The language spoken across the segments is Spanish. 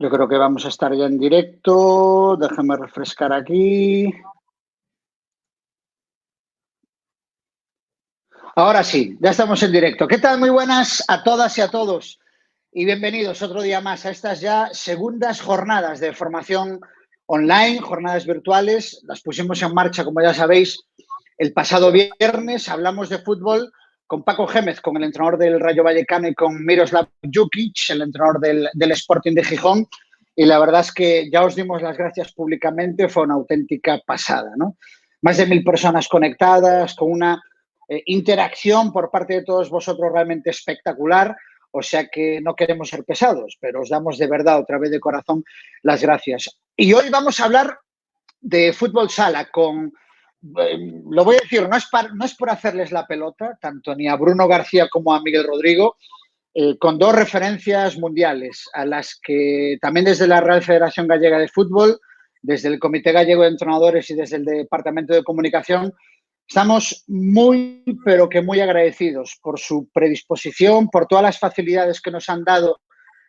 Yo creo que vamos a estar ya en directo. Déjame refrescar aquí. Ahora sí, ya estamos en directo. ¿Qué tal? Muy buenas a todas y a todos. Y bienvenidos otro día más a estas ya segundas jornadas de formación online, jornadas virtuales. Las pusimos en marcha, como ya sabéis, el pasado viernes. Hablamos de fútbol con Paco Gémez, con el entrenador del Rayo Vallecano, y con Miroslav Jukic, el entrenador del Sporting de Gijón. Y la verdad es que ya os dimos las gracias públicamente, fue una auténtica pasada, ¿no? Más de 1000 personas conectadas, con una interacción por parte de todos vosotros realmente espectacular. O sea que no queremos ser pesados, pero os damos de verdad, otra vez de corazón, las gracias. Y hoy vamos a hablar de fútbol sala con, lo voy a decir, no es por hacerles la pelota, tanto ni a Bruno García como a Miguel Rodrigo, con dos referencias mundiales a las que también desde la Real Federación Gallega de Fútbol, desde el Comité Gallego de Entrenadores y desde el Departamento de Comunicación, estamos muy, pero que muy agradecidos por su predisposición, por todas las facilidades que nos han dado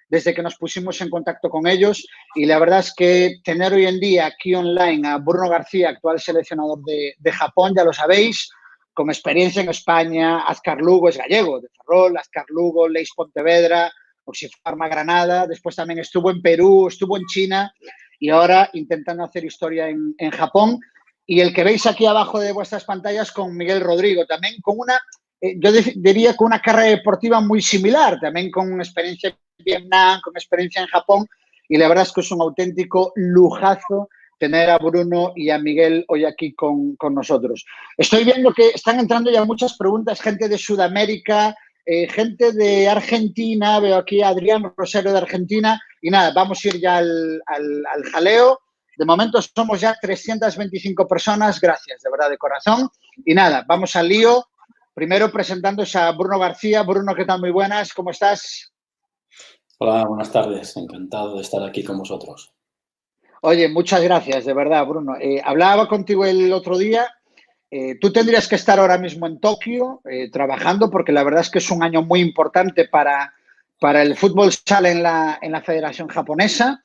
desde que nos pusimos en contacto con ellos. Y la verdad es que tener hoy en día aquí online a Bruno García, actual seleccionador de Japón, ya lo sabéis, con experiencia en España, Azcar Lugo es gallego, de Ferrol, Azcar Lugo, Leis Pontevedra, Oxifarma Granada, después también estuvo en Perú, estuvo en China y ahora intentando hacer historia en Japón. Y el que veis aquí abajo de vuestras pantallas con Miguel Rodrigo, también con una, yo diría con una carrera deportiva muy similar, también con experiencia en Vietnam, con experiencia en Japón, y la verdad es que es un auténtico lujazo tener a Bruno y a Miguel hoy aquí con nosotros. Estoy viendo que están entrando ya muchas preguntas, gente de Sudamérica, gente de Argentina, veo aquí a Adrián Rosero de Argentina, y nada, vamos a ir ya al jaleo. De momento somos ya 325 personas, gracias, de verdad, de corazón. Y nada, vamos al lío. Primero presentándose a Bruno García. Bruno, ¿qué tal? Muy buenas, ¿cómo estás? Hola, buenas tardes. Encantado de estar aquí con vosotros. Oye, muchas gracias, de verdad, Bruno. Hablaba contigo el otro día. Tú tendrías que estar ahora mismo en Tokio trabajando, porque la verdad es que es un año muy importante para el fútbol sala en la Federación Japonesa.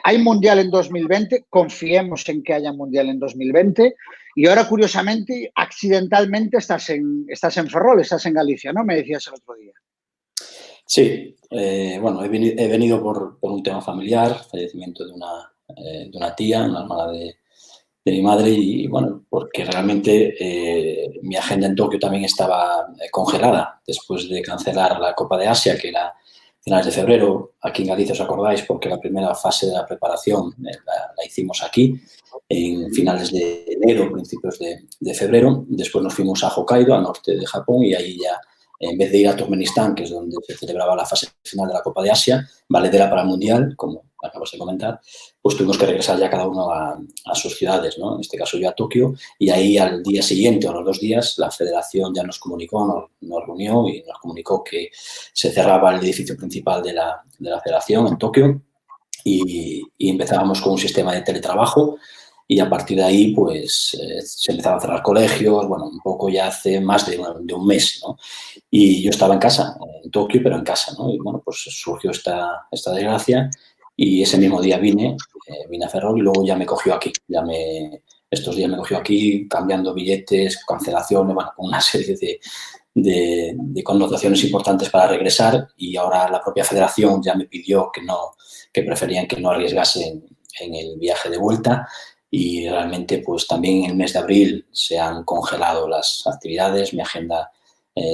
Hay Mundial en 2020, confiemos en que haya Mundial en 2020. Y ahora, curiosamente, accidentalmente estás en Ferrol, estás en Galicia, ¿no? Me decías el otro día. Sí, bueno, he venido por un tema familiar, fallecimiento de una tía, una hermana de mi madre, y bueno, porque realmente mi agenda en Tokio también estaba congelada después de cancelar la Copa de Asia, que era finales de febrero. Aquí en Galicia, os acordáis, porque la primera fase de la preparación la hicimos aquí en finales de enero, principios de febrero. Después nos fuimos a Hokkaido, al norte de Japón, y ahí ya, en vez de ir a Turkmenistán, que es donde se celebraba la fase final de la Copa de Asia, valedera para el Mundial, como acabas de comentar, pues tuvimos que regresar ya cada uno a sus ciudades, ¿no? En este caso yo a Tokio, y ahí al día siguiente o a los 2 días la federación ya nos comunicó, nos reunió y nos comunicó que se cerraba el edificio principal de la federación en Tokio y empezábamos con un sistema de teletrabajo. Y a partir de ahí, pues, se empezaron a cerrar colegios, bueno, un poco ya hace más de un mes, ¿no? Y yo estaba en casa, en Tokio, pero en casa, ¿no? Y bueno, pues surgió esta desgracia y ese mismo día vine a Ferrol y luego ya me cogió aquí. Estos días me cogió aquí cambiando billetes, cancelaciones, bueno, con una serie de connotaciones importantes para regresar, y ahora la propia federación ya me pidió que preferían que no arriesgase en el viaje de vuelta. Y realmente, pues también en el mes de abril se han congelado las actividades, mi agenda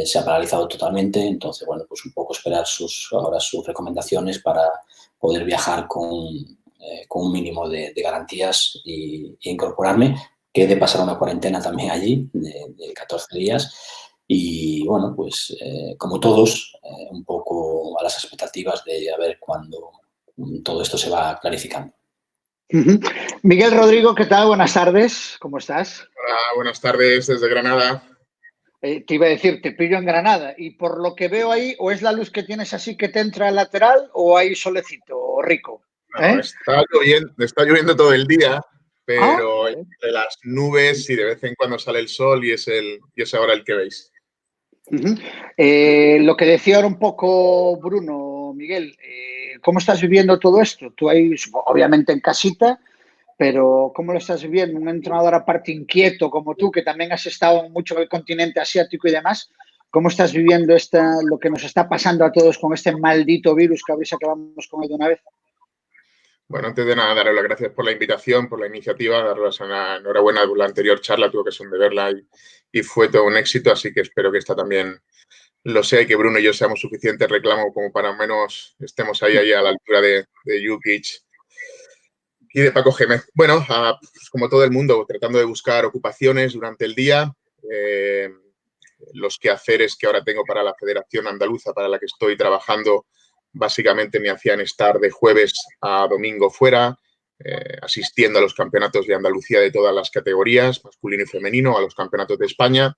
se ha paralizado totalmente. Entonces, bueno, pues un poco esperar ahora sus recomendaciones para poder viajar con un mínimo de garantías e incorporarme. Que he de pasar una cuarentena también allí de 14 días. Y bueno, pues como todos, un poco a las expectativas de a ver cuándo todo esto se va clarificando. Miguel Rodrigo, ¿qué tal? Buenas tardes, ¿cómo estás? Hola, buenas tardes desde Granada. Te iba a decir, te pillo en Granada y por lo que veo ahí, o es la luz que tienes así que te entra al lateral o hay solecito o rico. No, está lloviendo todo el día, pero Vale. entre las nubes y de vez en cuando sale el sol y es ahora el que veis. Lo que decía ahora un poco Bruno, Miguel, ¿Cómo estás viviendo todo esto? Tú ahí, obviamente en casita, pero ¿cómo lo estás viviendo? Un entrenador aparte inquieto como tú, que también has estado mucho en el continente asiático y demás, ¿cómo estás viviendo lo que nos está pasando a todos con este maldito virus que habéis acabamos con él de una vez? Bueno, antes de nada, daros las gracias por la invitación, por la iniciativa, daros una enhorabuena por la anterior charla, tuve ocasión de verla y fue todo un éxito, así que espero que esta también lo sea y que Bruno y yo seamos suficiente reclamo como para al menos estemos ahí a la altura de Jukic y de Paco Gémez. Bueno, pues como todo el mundo, tratando de buscar ocupaciones durante el día, los quehaceres que ahora tengo para la Federación Andaluza, para la que estoy trabajando, básicamente me hacían estar de jueves a domingo fuera, asistiendo a los campeonatos de Andalucía de todas las categorías, masculino y femenino, a los campeonatos de España.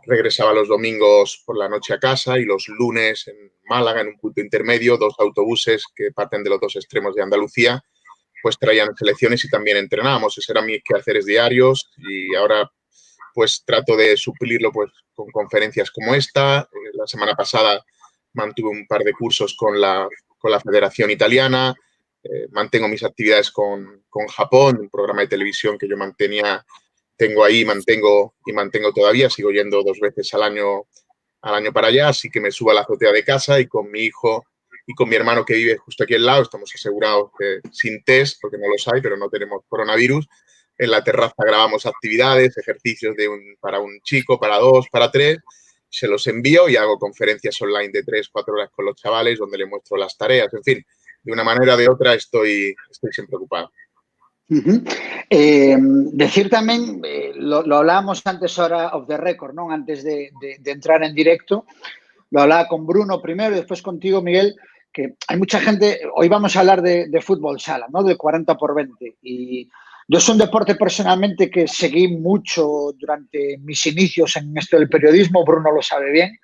Regresaba los domingos por la noche a casa y los lunes en Málaga, en un punto intermedio, 2 autobuses que parten de los 2 extremos de Andalucía, pues traían selecciones y también entrenábamos. Esos eran mis quehaceres diarios y ahora pues trato de suplirlo pues con conferencias como esta. La semana pasada mantuve un par de cursos con la Federación Italiana. Mantengo mis actividades con Japón, un programa de televisión que yo tengo ahí, mantengo todavía, sigo yendo 2 veces al año para allá, así que me subo a la azotea de casa y con mi hijo y con mi hermano que vive justo aquí al lado, estamos asegurados sin test, porque no los hay, pero no tenemos coronavirus. En la terraza grabamos actividades, ejercicios para un chico, para 2, para 3, se los envío y hago conferencias online de 3, 4 horas con los chavales donde les muestro las tareas, en fin, de una manera o de otra estoy siempre ocupado. Decir también, lo hablábamos antes ahora off the record, ¿no? Antes de entrar en directo, lo hablaba con Bruno primero y después contigo, Miguel, que hay mucha gente, hoy vamos a hablar de fútbol sala, ¿no? De 40x20 y yo es un deporte personalmente que seguí mucho durante mis inicios en esto del periodismo, Bruno lo sabe bien,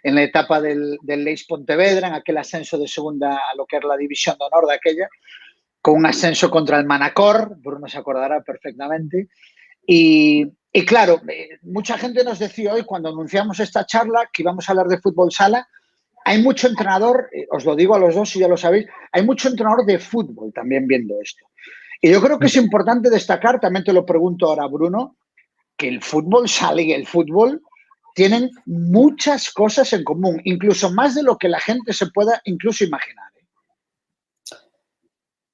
en la etapa del Leis Pontevedra, en aquel ascenso de segunda a lo que era la división de honor de aquella, con un ascenso contra el Manacor, Bruno se acordará perfectamente. Y claro, mucha gente nos decía hoy, cuando anunciamos esta charla, que íbamos a hablar de fútbol sala, hay mucho entrenador, os lo digo a los dos si ya lo sabéis, hay mucho entrenador de fútbol también viendo esto. Y yo creo que es importante destacar, también te lo pregunto ahora, Bruno, que el fútbol sala y el fútbol tienen muchas cosas en común, incluso más de lo que la gente se pueda incluso imaginar.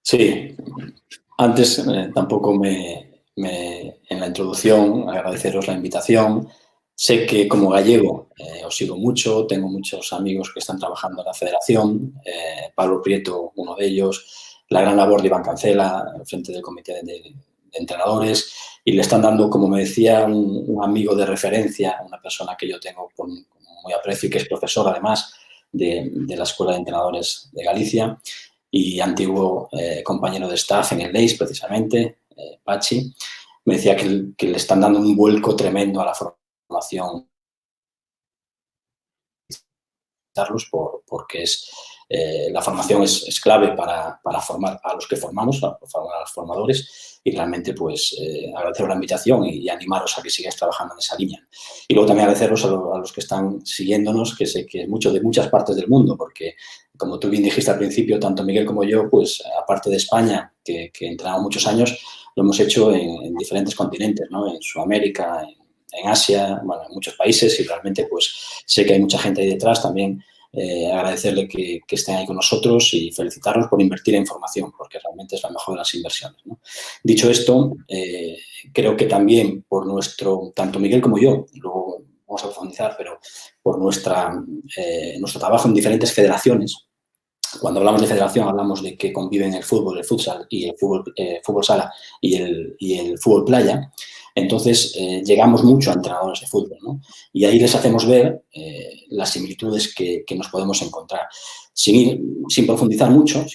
Sí, antes tampoco en la introducción, agradeceros la invitación. Sé que como gallego os sigo mucho, tengo muchos amigos que están trabajando en la federación, Pablo Prieto, uno de ellos, la gran labor de Iván Cancela, al frente del comité de entrenadores, y le están dando, como me decía un amigo de referencia, una persona que yo tengo con muy aprecio y que es profesor además de la Escuela de Entrenadores de Galicia, y antiguo compañero de staff en el Leis, precisamente, Pachi, me decía que le están dando un vuelco tremendo a la formación, porque la formación es clave para formar a los que formamos, para formar a los formadores, y realmente pues agradeceros la invitación y animaros a que sigáis trabajando en esa línea. Y luego también agradeceros a los que están siguiéndonos, que sé que es mucho de muchas partes del mundo, porque como tú bien dijiste al principio, tanto Miguel como yo, pues aparte de España, que entrenamos muchos años, lo hemos hecho en diferentes continentes, ¿no? En Sudamérica, en Asia, bueno, en muchos países, y realmente pues sé que hay mucha gente ahí detrás también. Agradecerle que estén ahí con nosotros y felicitarlos por invertir en formación, porque realmente es la mejor de las inversiones, ¿no? Dicho esto, creo que también por tanto Miguel como yo, luego vamos a profundizar, pero por nuestro trabajo en diferentes federaciones. Cuando hablamos de federación hablamos de que conviven el fútbol, el futsal y el fútbol sala y el fútbol playa. Entonces, llegamos mucho a entrenadores de fútbol, ¿no? Y ahí les hacemos ver las similitudes que nos podemos encontrar. Sin profundizar mucho,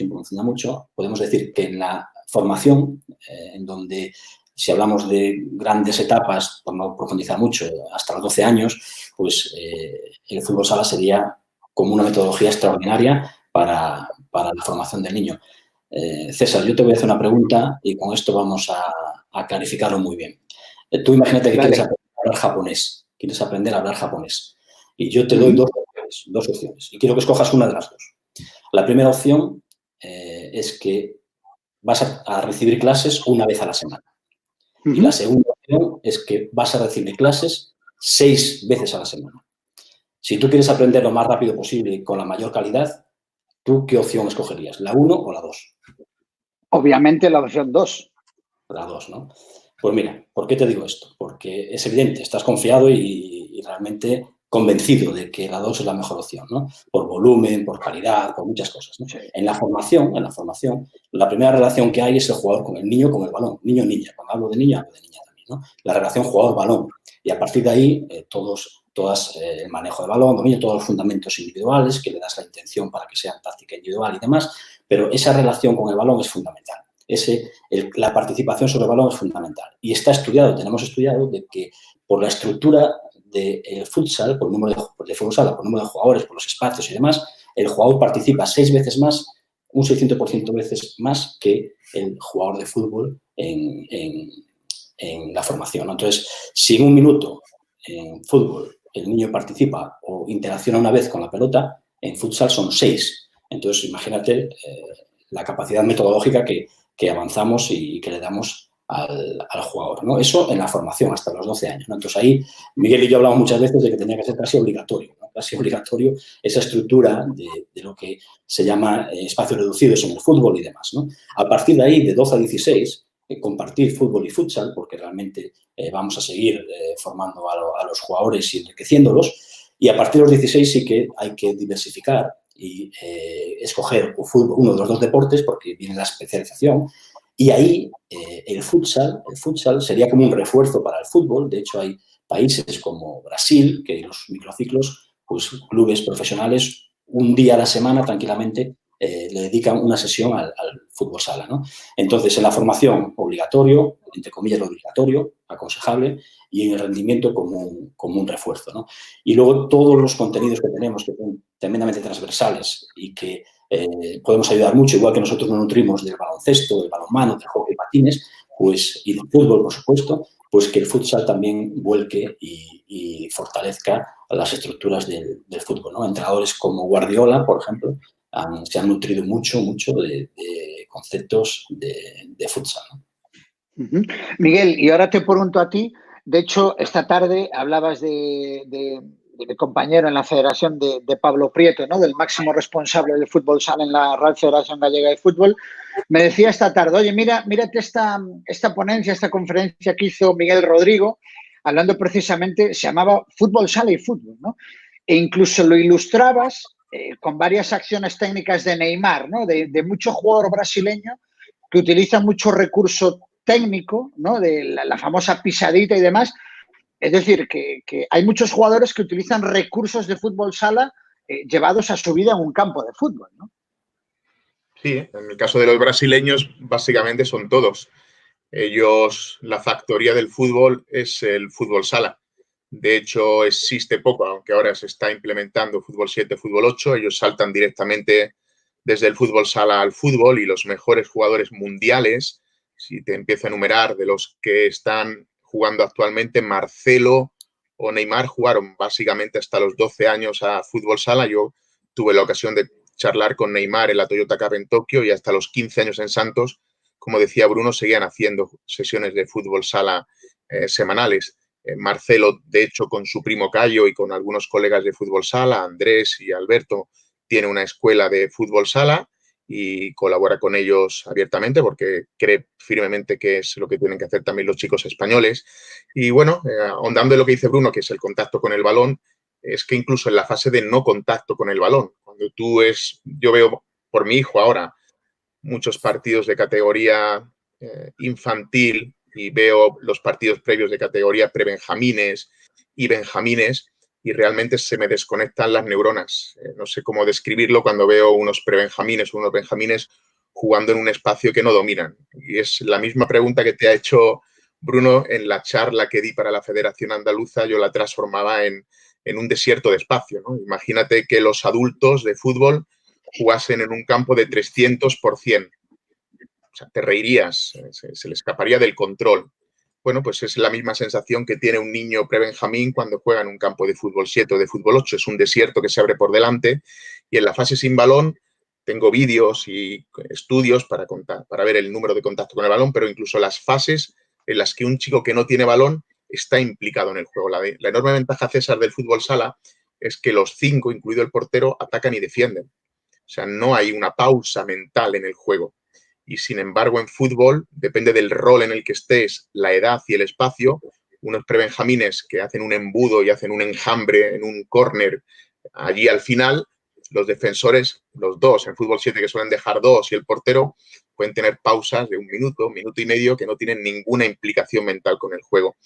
podemos decir que en la formación, en donde si hablamos de grandes etapas, por no profundizar mucho, hasta los 12 años, pues el fútbol sala sería como una metodología extraordinaria para la formación del niño. César, yo te voy a hacer una pregunta y con esto vamos a clarificarlo muy bien. Tú imagínate que quieres aprender a hablar japonés. Y yo te doy dos opciones y quiero que escojas una de las dos. La primera opción es que vas a recibir clases una vez a la semana. Y la segunda opción es que vas a recibir clases 6 veces a la semana. Si tú quieres aprender lo más rápido posible y con la mayor calidad, ¿tú qué opción escogerías? ¿La 1 o la 2? Obviamente la opción 2. La 2, ¿no? Pues mira, ¿por qué te digo esto? Porque es evidente, estás confiado y realmente convencido de que la 2 es la mejor opción, ¿no? Por volumen, por calidad, por muchas cosas, ¿no? Sí. En la formación, la primera relación que hay es el jugador con el niño, con el balón. Niño-niña. Cuando hablo de niño, hablo de niña también, ¿no? La relación jugador-balón. Y a partir de ahí, el manejo de balón, dominio, todos los fundamentos individuales, que le das la intención para que sea táctica individual y demás, pero esa relación con el balón es fundamental. La participación sobre el balón es fundamental. Y está estudiado, tenemos estudiado, de que por la estructura del futsal, por el número de futsal, por el número de jugadores, por los espacios y demás, el jugador participa 6 veces más, un 600% veces más que el jugador de fútbol en la formación, ¿no? Entonces, si en un minuto en fútbol el niño participa o interacciona una vez con la pelota, en futsal son 6. Entonces, imagínate la capacidad metodológica que avanzamos y que le damos al jugador, ¿no? Eso en la formación hasta los 12 años, ¿no? Entonces ahí Miguel y yo hablamos muchas veces de que tenía que ser casi obligatorio, ¿no? Casi obligatorio esa estructura de lo que se llama espacios reducidos en el fútbol y demás, ¿no? A partir de ahí, de 12 a 16, compartir fútbol y futsal, porque realmente vamos a seguir formando a los jugadores y enriqueciéndolos, y a partir de los 16 sí que hay que diversificar y escoger uno de los 2 deportes porque viene la especialización. Y ahí el futsal sería como un refuerzo para el fútbol. De hecho, hay países como Brasil que los microciclos, pues clubes profesionales, un día a la semana tranquilamente le dedican una sesión al fútbol sala, ¿no? Entonces, en la formación, obligatorio, entre comillas, obligatorio, aconsejable, y en el rendimiento como un refuerzo, ¿no? Y luego todos los contenidos que tenemos, que son tremendamente transversales y que podemos ayudar mucho, igual que nosotros nos nutrimos del baloncesto, del balonmano, del hockey patines, pues, y del fútbol, por supuesto, pues que el futsal también vuelque y fortalezca las estructuras del fútbol, ¿no? Entrenadores como Guardiola, por ejemplo, se han nutrido mucho de conceptos de futsal, ¿no? Miguel, y ahora te pregunto a ti, de hecho, esta tarde hablabas de mi compañero en la Federación de Pablo Prieto, ¿no? Del máximo responsable del fútbol sala en la Real Federación Gallega de Fútbol. Me decía esta tarde, oye, mírate esta ponencia, esta conferencia que hizo Miguel Rodrigo, hablando precisamente, se llamaba Fútbol Sala y Fútbol, ¿no? E incluso lo ilustrabas con varias acciones técnicas de Neymar, ¿no? De mucho jugador brasileño que utiliza mucho recurso técnico, ¿no? De la famosa pisadita y demás. Es decir, que hay muchos jugadores que utilizan recursos de fútbol sala llevados a su vida en un campo de fútbol, ¿no? Sí, en el caso de los brasileños, básicamente son todos. Ellos, la factoría del fútbol es el fútbol sala. De hecho, existe poco, aunque ahora se está implementando fútbol 7, fútbol 8. Ellos saltan directamente desde el fútbol sala al fútbol y los mejores jugadores mundiales, si te empiezo a enumerar, de los que están jugando actualmente, Marcelo o Neymar jugaron básicamente hasta los 12 años a fútbol sala. Yo tuve la ocasión de charlar con Neymar en la Toyota Cup en Tokio y hasta los 15 años en Santos, como decía Bruno, seguían haciendo sesiones de fútbol sala semanales. Marcelo, de hecho, con su primo Cayo y con algunos colegas de fútbol sala, Andrés y Alberto, tiene una escuela de fútbol sala y colabora con ellos abiertamente porque cree firmemente que es lo que tienen que hacer también los chicos españoles. Y bueno, ahondando en lo que dice Bruno, que es el contacto con el balón, es que incluso en la fase de no contacto con el balón, cuando yo veo por mi hijo ahora muchos partidos de categoría infantil y veo los partidos previos de categoría prebenjamines y benjamines y realmente se me desconectan las neuronas. No sé cómo describirlo cuando veo unos prebenjamines o unos benjamines jugando en un espacio que no dominan. Y es la misma pregunta que te ha hecho Bruno en la charla que di para la Federación Andaluza. Yo la transformaba en un desierto de espacio, ¿no? Imagínate que los adultos de fútbol jugasen en un campo de 300 por 100. O sea, te reirías, se le escaparía del control. Bueno, pues es la misma sensación que tiene un niño prebenjamín cuando juega en un campo de fútbol 7 o de fútbol 8. Es un desierto que se abre por delante y en la fase sin balón Tengo vídeos y estudios para ver el número de contacto con el balón, pero incluso las fases en las que un chico que no tiene balón está implicado en el juego. La enorme ventaja, César, del fútbol sala es que los 5, incluido el portero, atacan y defienden. O sea, no hay una pausa mental en el juego. Y, sin embargo, en fútbol, depende del rol en el que estés, la edad y el espacio, unos prebenjamines que hacen un embudo y hacen un enjambre en un córner allí al final, los defensores, los 2, en fútbol 7 que suelen dejar 2 y el portero, pueden tener pausas de 1 minuto, 1 minuto y medio que no tienen ninguna implicación mental con el juego.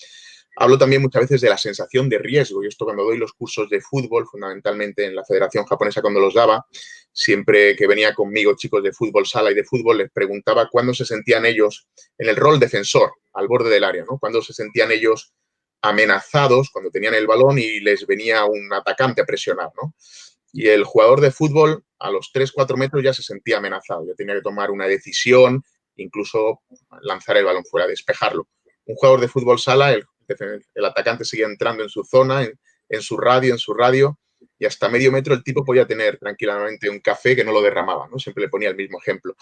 Hablo también muchas veces de la sensación de riesgo, y esto cuando doy los cursos de fútbol, fundamentalmente en la Federación Japonesa cuando los daba, siempre que venía conmigo chicos de fútbol sala y de fútbol, les preguntaba cuándo se sentían ellos en el rol defensor, al borde del área, ¿no? Cuándo se sentían ellos amenazados cuando tenían el balón y les venía un atacante a presionar, ¿no? Y el jugador de fútbol a los 3-4 metros ya se sentía amenazado, ya tenía que tomar una decisión, incluso lanzar el balón fuera, despejarlo. Un jugador de fútbol sala, el atacante seguía entrando en su zona, en su radio, y hasta medio metro el tipo podía tener tranquilamente un café que no lo derramaba, ¿no? Siempre le ponía el mismo ejemplo.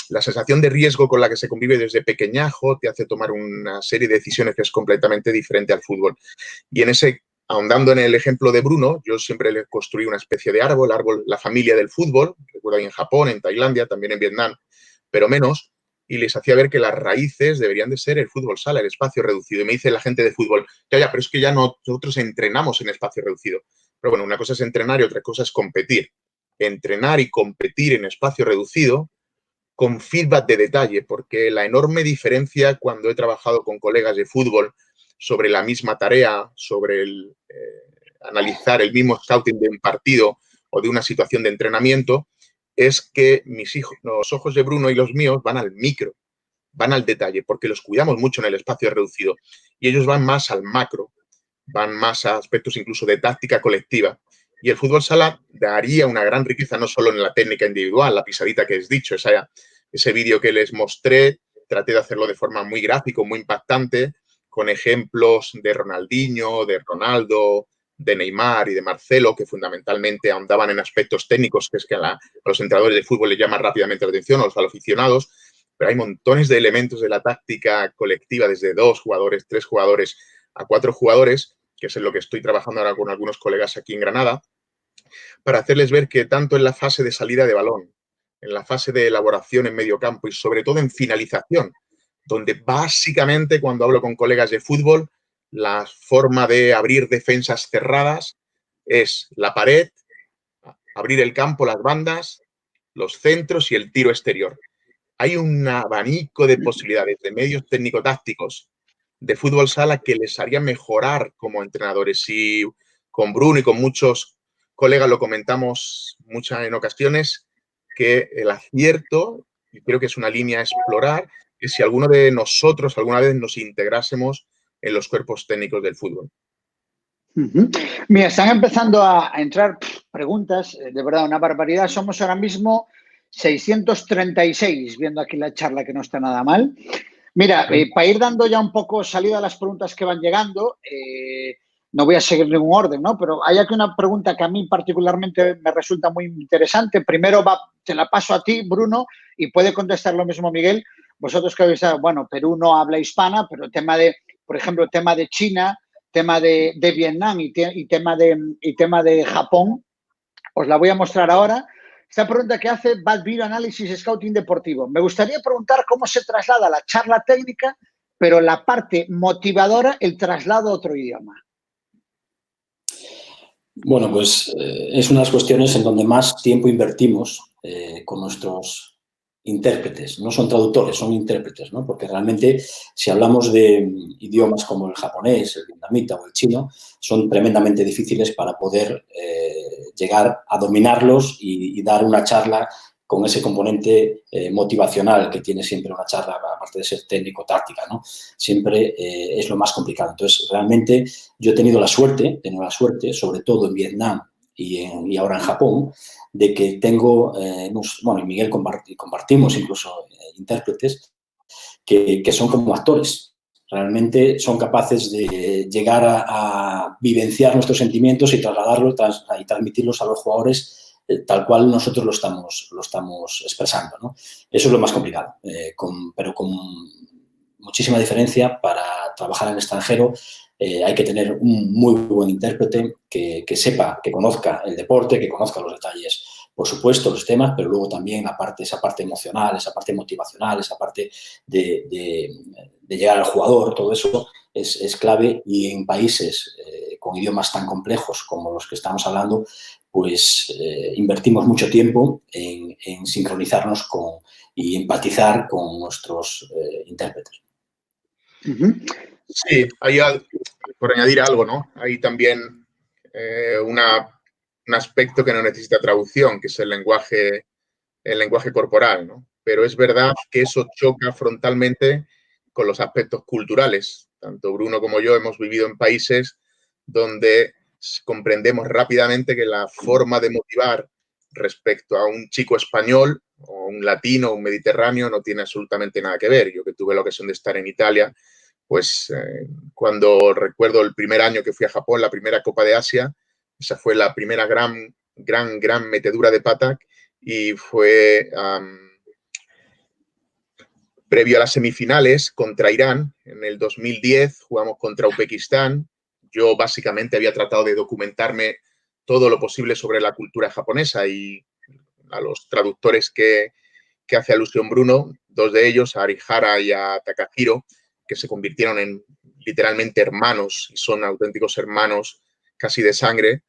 La sensación de riesgo con la que se convive desde pequeñajo te hace tomar una serie de decisiones que es completamente diferente al fútbol. Y ahondando en el ejemplo de Bruno, yo siempre le construí una especie de árbol, la familia del fútbol, recuerdo ahí en Japón, en Tailandia, también en Vietnam, pero menos, y les hacía ver que las raíces deberían de ser el fútbol sala, el espacio reducido. Y me dice la gente de fútbol, ya, pero es que ya no, nosotros entrenamos en espacio reducido. Pero bueno, una cosa es entrenar y otra cosa es competir. Entrenar y competir en espacio reducido con feedback de detalle, porque la enorme diferencia cuando he trabajado con colegas de fútbol sobre la misma tarea, sobre analizar el mismo scouting de un partido o de una situación de entrenamiento, es que los ojos de Bruno y los míos van al micro, van al detalle, porque los cuidamos mucho en el espacio reducido y ellos van más al macro, van más a aspectos incluso de táctica colectiva. Y el fútbol sala daría una gran riqueza no solo en la técnica individual, la pisadita que has dicho, ese vídeo que les mostré, traté de hacerlo de forma muy gráfica, muy impactante, con ejemplos de Ronaldinho, de Ronaldo, de Neymar y de Marcelo, que fundamentalmente ahondaban en aspectos técnicos, que es que a los entrenadores de fútbol les llama rápidamente la atención, a los aficionados, pero hay montones de elementos de la táctica colectiva, desde 2 jugadores, 3 jugadores a 4 jugadores, que es en lo que estoy trabajando ahora con algunos colegas aquí en Granada, para hacerles ver que tanto en la fase de salida de balón, en la fase de elaboración en medio campo y sobre todo en finalización, donde básicamente cuando hablo con colegas de fútbol, la forma de abrir defensas cerradas es la pared, abrir el campo, las bandas, los centros y el tiro exterior. Hay un abanico de posibilidades, de medios técnico-tácticos de fútbol sala que les haría mejorar como entrenadores. Y con Bruno y con muchos colegas lo comentamos en ocasiones, que el acierto, y creo que es una línea a explorar, es si alguno de nosotros alguna vez nos integrásemos en los cuerpos técnicos del fútbol. Mira, están empezando a entrar preguntas, de verdad, una barbaridad. Somos ahora mismo 636, viendo aquí la charla que no está nada mal. Mira, para ir dando ya un poco salida a las preguntas que van llegando, no voy a seguir ningún orden, ¿no? Pero hay aquí una pregunta que a mí particularmente me resulta muy interesante. Primero te la paso a ti, Bruno, y puede contestar lo mismo Miguel. Vosotros que habéis dado, bueno, Perú no habla hispana, pero por ejemplo, tema de China, tema de Vietnam y tema de Japón, os la voy a mostrar ahora. Esta pregunta que hace Bad Beer Análisis Scouting Deportivo. Me gustaría preguntar cómo se traslada la charla técnica, pero la parte motivadora, el traslado a otro idioma. Bueno, pues es una de las cuestiones en donde más tiempo invertimos con nuestros intérpretes. No son traductores, son intérpretes, ¿no? Porque realmente si hablamos de idiomas como el japonés, el vietnamita o el chino, son tremendamente difíciles para poder llegar a dominarlos y dar una charla con ese componente motivacional que tiene siempre una charla, aparte de ser técnico-táctica, ¿no? Siempre es lo más complicado. Entonces, realmente yo he tenido la suerte, sobre todo en Vietnam y ahora en Japón, de que tengo, bueno, y Miguel compartimos incluso intérpretes que son como actores. Realmente son capaces de llegar a vivenciar nuestros sentimientos y trasladarlos y transmitirlos a los jugadores tal cual nosotros lo estamos expresando, ¿no? Eso es lo más complicado, pero con muchísima diferencia. Para trabajar en el extranjero hay que tener un muy buen intérprete que sepa, que conozca el deporte, que conozca los detalles, por supuesto, los temas, pero luego también esa parte emocional, esa parte motivacional, esa parte de llegar al jugador, todo eso es clave. Y en países con idiomas tan complejos como los que estamos hablando, pues invertimos mucho tiempo en sincronizarnos y empatizar con nuestros intérpretes. Sí, por añadir algo, ¿no? Hay también un aspecto que no necesita traducción, que es el lenguaje corporal, ¿no? Pero es verdad que eso choca frontalmente con los aspectos culturales. Tanto Bruno como yo hemos vivido en países donde comprendemos rápidamente que la forma de motivar respecto a un chico español o un latino o un mediterráneo no tiene absolutamente nada que ver. Yo que tuve la ocasión de estar en Italia, pues cuando recuerdo el primer año que fui a Japón, la primera Copa de Asia, esa fue la primera gran metedura de pata, y fue previo a las semifinales contra Irán. En el 2010 jugamos contra Uzbekistán. Yo básicamente había tratado de documentarme todo lo posible sobre la cultura japonesa, y a los traductores que hace alusión Bruno, dos de ellos, a Arihara y a Takahiro, que se convirtieron en literalmente hermanos y son auténticos hermanos casi de sangre,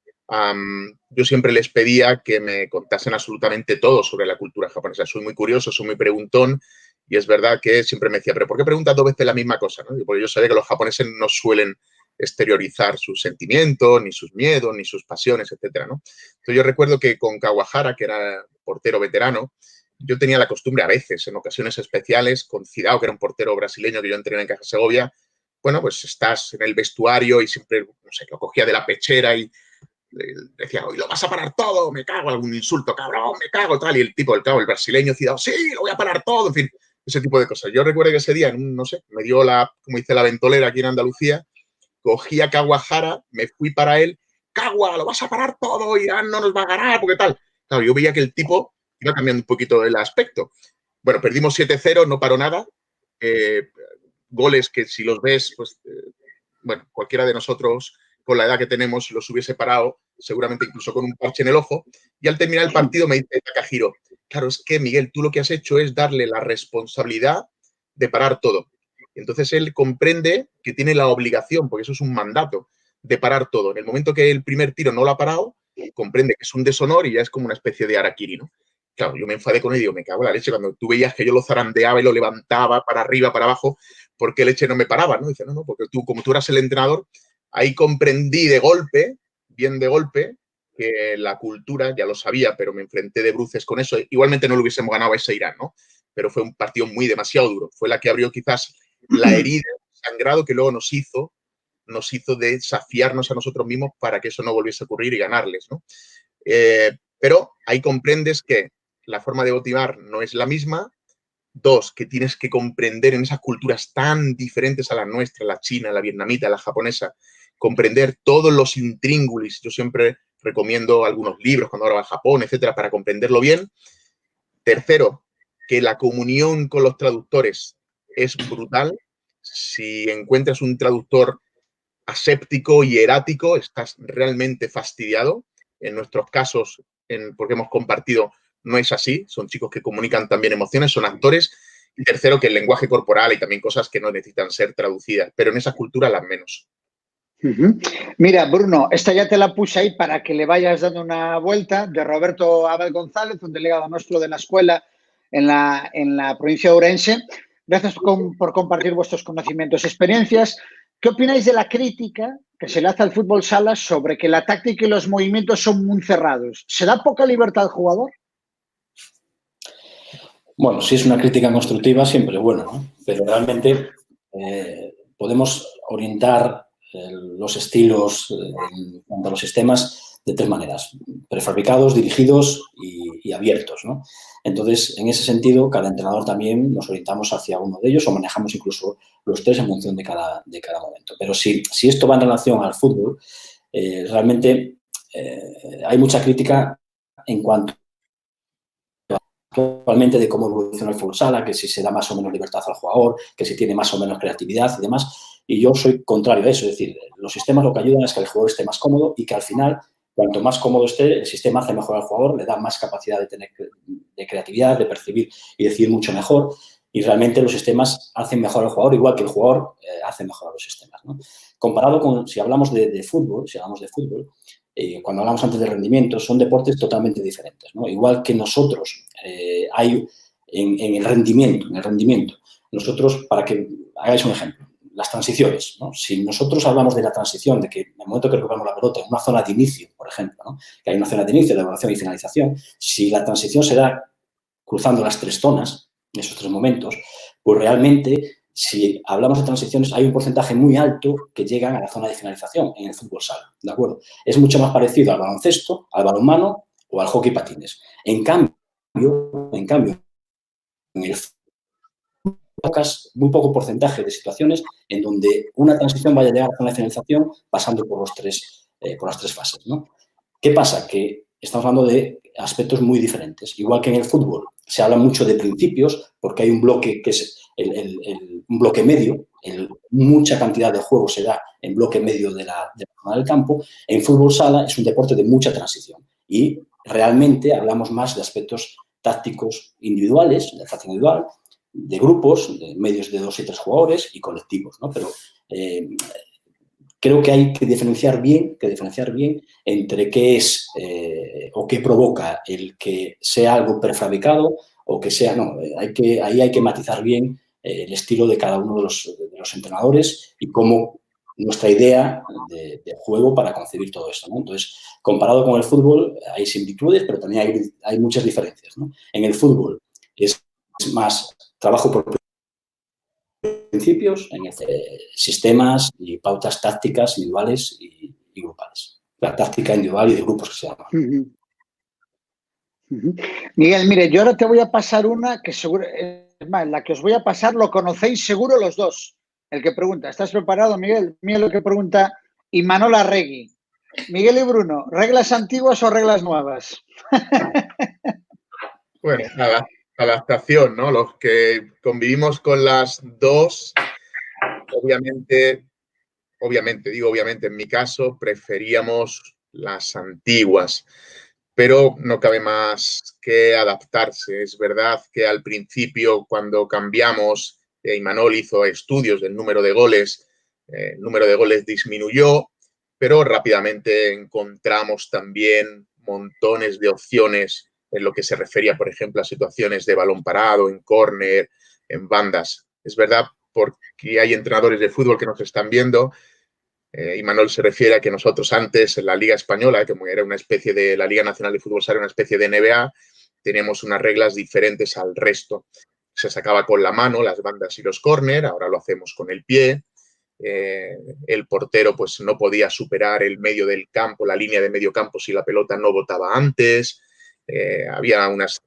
yo siempre les pedía que me contasen absolutamente todo sobre la cultura japonesa. Soy muy curioso, soy muy preguntón, y es verdad que siempre me decía, ¿pero por qué preguntas dos veces la misma cosa? ¿No? Porque yo sabía que los japoneses no suelen exteriorizar sus sentimientos, ni sus miedos, ni sus pasiones, etcétera, ¿no? Entonces yo recuerdo que con Kawahara, que era portero veterano, yo tenía la costumbre a veces, en ocasiones especiales, con Cidao, que era un portero brasileño que yo entrené en Caja Segovia, bueno, pues estás en el vestuario y siempre, no sé, lo cogía de la pechera y decía, hoy lo vas a parar todo, me cago, algún insulto, cabrón, me cago, tal, y el tipo, el brasileño Cidao, sí, lo voy a parar todo, en fin, ese tipo de cosas. Yo recuerdo que ese día, no sé, me dio como dice la ventolera aquí en Andalucía, cogí a Kawahara, me fui para él, Kawa, lo vas a parar todo, Irán no nos va a ganar, porque tal. Claro, yo veía que el tipo iba cambiando un poquito el aspecto. Bueno, perdimos 7-0, no paró nada. Goles que si los ves, pues, bueno, cualquiera de nosotros con la edad que tenemos los hubiese parado, seguramente incluso con un parche en el ojo. Y al terminar el partido me dice Takahiro, claro, es que Miguel, tú lo que has hecho es darle la responsabilidad de parar todo. Entonces él comprende que tiene la obligación, porque eso es un mandato, de parar todo. En el momento que el primer tiro no lo ha parado, comprende que es un deshonor y ya es como una especie de harakiri, ¿no? Claro, yo me enfadé con él y digo, me cago en la leche, cuando tú veías que yo lo zarandeaba y lo levantaba para arriba, para abajo, ¿por qué leche no me paraba? ¿No? Dice, no, porque tú, como tú eras el entrenador, ahí comprendí de golpe, bien de golpe, que la cultura, ya lo sabía, pero me enfrenté de bruces con eso. Igualmente no lo hubiésemos ganado a ese Irán, ¿no? Pero fue un partido muy demasiado duro. Fue la que abrió quizás la herida, el sangrado que luego nos hizo desafiarnos a nosotros mismos para que eso no volviese a ocurrir y ganarles, ¿no? Pero ahí comprendes que la forma de motivar no es la misma. Dos, que tienes que comprender en esas culturas tan diferentes a la nuestra, la china, la vietnamita, la japonesa, comprender todos los intríngulis. Yo siempre recomiendo algunos libros cuando ahora va a Japón, etcétera, para comprenderlo bien. Tercero, que la comunión con los traductores es brutal. Si encuentras un traductor aséptico y erático, estás realmente fastidiado. En nuestros casos, porque hemos compartido, no es así. Son chicos que comunican también emociones, son actores. Y tercero, que el lenguaje corporal hay también cosas que no necesitan ser traducidas, pero en esas culturas las menos. Mira, Bruno, esta ya te la puse ahí para que le vayas dando una vuelta, de Roberto Abel González, un delegado nuestro de la escuela en la provincia de Ourense. Gracias por compartir vuestros conocimientos y experiencias. ¿Qué opináis de la crítica que se le hace al fútbol sala sobre que la táctica y los movimientos son muy cerrados? ¿Se da poca libertad al jugador? Bueno, si es una crítica constructiva, siempre bueno, ¿no? Pero realmente podemos orientar los estilos en cuanto a los sistemas de tres maneras: prefabricados, dirigidos y abiertos, ¿no? Entonces, en ese sentido, cada entrenador también nos orientamos hacia uno de ellos o manejamos incluso los tres en función de cada momento. Pero si esto va en relación al fútbol, realmente hay mucha crítica en cuanto actualmente de cómo evoluciona el fútbol sala, que si se da más o menos libertad al jugador, que si tiene más o menos creatividad y demás. Y yo soy contrario a eso, es decir, los sistemas lo que ayudan es que el jugador esté más cómodo y que al final, cuanto más cómodo esté, el sistema hace mejor al jugador, le da más capacidad de creatividad, de percibir y decidir mucho mejor. Y realmente los sistemas hacen mejor al jugador, igual que el jugador hace mejor a los sistemas, ¿no? Comparado con, si hablamos de fútbol, cuando hablamos antes de rendimiento, son deportes totalmente diferentes, ¿no? Igual que nosotros hay en el rendimiento, nosotros, para que hagáis un ejemplo, las transiciones, ¿no? Si nosotros hablamos de la transición, de que en el momento que recuperamos la pelota en una zona de inicio, por ejemplo, ¿no? Que hay una zona de inicio, de elaboración y finalización, si la transición se da cruzando las tres zonas, en esos tres momentos, pues realmente, si hablamos de transiciones, hay un porcentaje muy alto que llegan a la zona de finalización en el fútbol sala, ¿de acuerdo? Es mucho más parecido al baloncesto, al balonmano o al hockey patines. En cambio, en el muy poco porcentaje de situaciones en donde una transición vaya a llegar a la zona de finalización pasando por las tres fases, ¿no? ¿Qué pasa? Que estamos hablando de aspectos muy diferentes. Igual que en el fútbol se habla mucho de principios porque hay un bloque que es un bloque medio, mucha cantidad de juego se da en bloque medio de la zona del campo. En fútbol sala es un deporte de mucha transición y realmente hablamos más de aspectos tácticos individuales, de táctica individual, de grupos, de medios de 2 y 3 jugadores y colectivos, ¿no? Pero creo que hay que diferenciar bien entre qué es o qué provoca el que sea algo prefabricado o que sea, no, ahí hay que matizar bien el estilo de cada uno de los entrenadores y cómo nuestra idea de juego para concebir todo esto, ¿no? Entonces, comparado con el fútbol, hay similitudes, pero también hay muchas diferencias, ¿no? En el fútbol es más trabajo por principios, en sistemas y pautas tácticas individuales y grupales. La táctica individual y de grupos que se llama. Miguel, mire, yo ahora te voy a pasar una que seguro, es más, la que os voy a pasar lo conocéis seguro los dos. El que pregunta, ¿estás preparado, Miguel? Mira lo que pregunta Imanol Arregui. Miguel y Bruno, ¿reglas antiguas o reglas nuevas? Bueno, nada, adaptación, ¿no? Los que convivimos con las dos, obviamente, en mi caso, preferíamos las antiguas, pero no cabe más que adaptarse. Es verdad que al principio, cuando cambiamos, Imanol hizo estudios del número de goles, el número de goles disminuyó, pero rápidamente encontramos también montones de opciones en lo que se refería, por ejemplo, a situaciones de balón parado, en córner, en bandas. Es verdad, porque hay entrenadores de fútbol que nos están viendo. Imanol se refiere a que nosotros antes, en la Liga Española, que era una especie de la Liga Nacional de Fútbol Sala, una especie de NBA, teníamos unas reglas diferentes al resto. Se sacaba con la mano las bandas y los córner, ahora lo hacemos con el pie. El portero pues no podía superar el medio del campo, la línea de medio campo, si la pelota no botaba antes. Había unas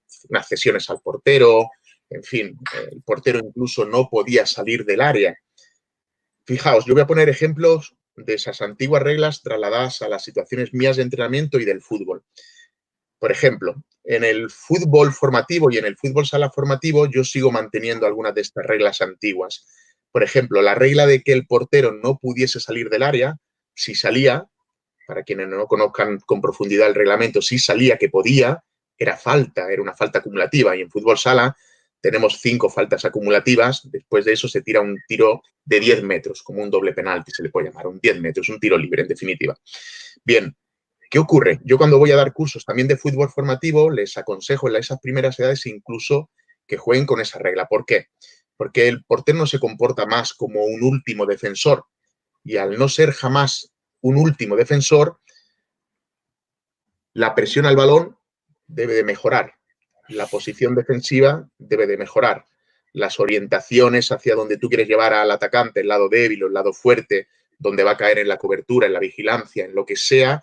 cesiones al portero. En fin, el portero incluso no podía salir del área. Fijaos, yo voy a poner ejemplos de esas antiguas reglas trasladadas a las situaciones mías de entrenamiento y del fútbol. Por ejemplo, en el fútbol formativo y en el fútbol sala formativo yo sigo manteniendo algunas de estas reglas antiguas. Por ejemplo, la regla de que el portero no pudiese salir del área, si salía, para quienes no conozcan con profundidad el reglamento, si salía que podía, era una falta acumulativa. Y en fútbol sala tenemos 5 faltas acumulativas, después de eso se tira un tiro de 10 metros, como un doble penalti se le puede llamar, un 10 metros, un tiro libre en definitiva. Bien, ¿qué ocurre? Yo cuando voy a dar cursos también de fútbol formativo les aconsejo en esas primeras edades incluso que jueguen con esa regla. ¿Por qué? Porque el portero no se comporta más como un último defensor y al no ser jamás un último defensor, la presión al balón debe de mejorar. La posición defensiva debe de mejorar. Las orientaciones hacia donde tú quieres llevar al atacante, el lado débil o el lado fuerte, donde va a caer en la cobertura, en la vigilancia, en lo que sea,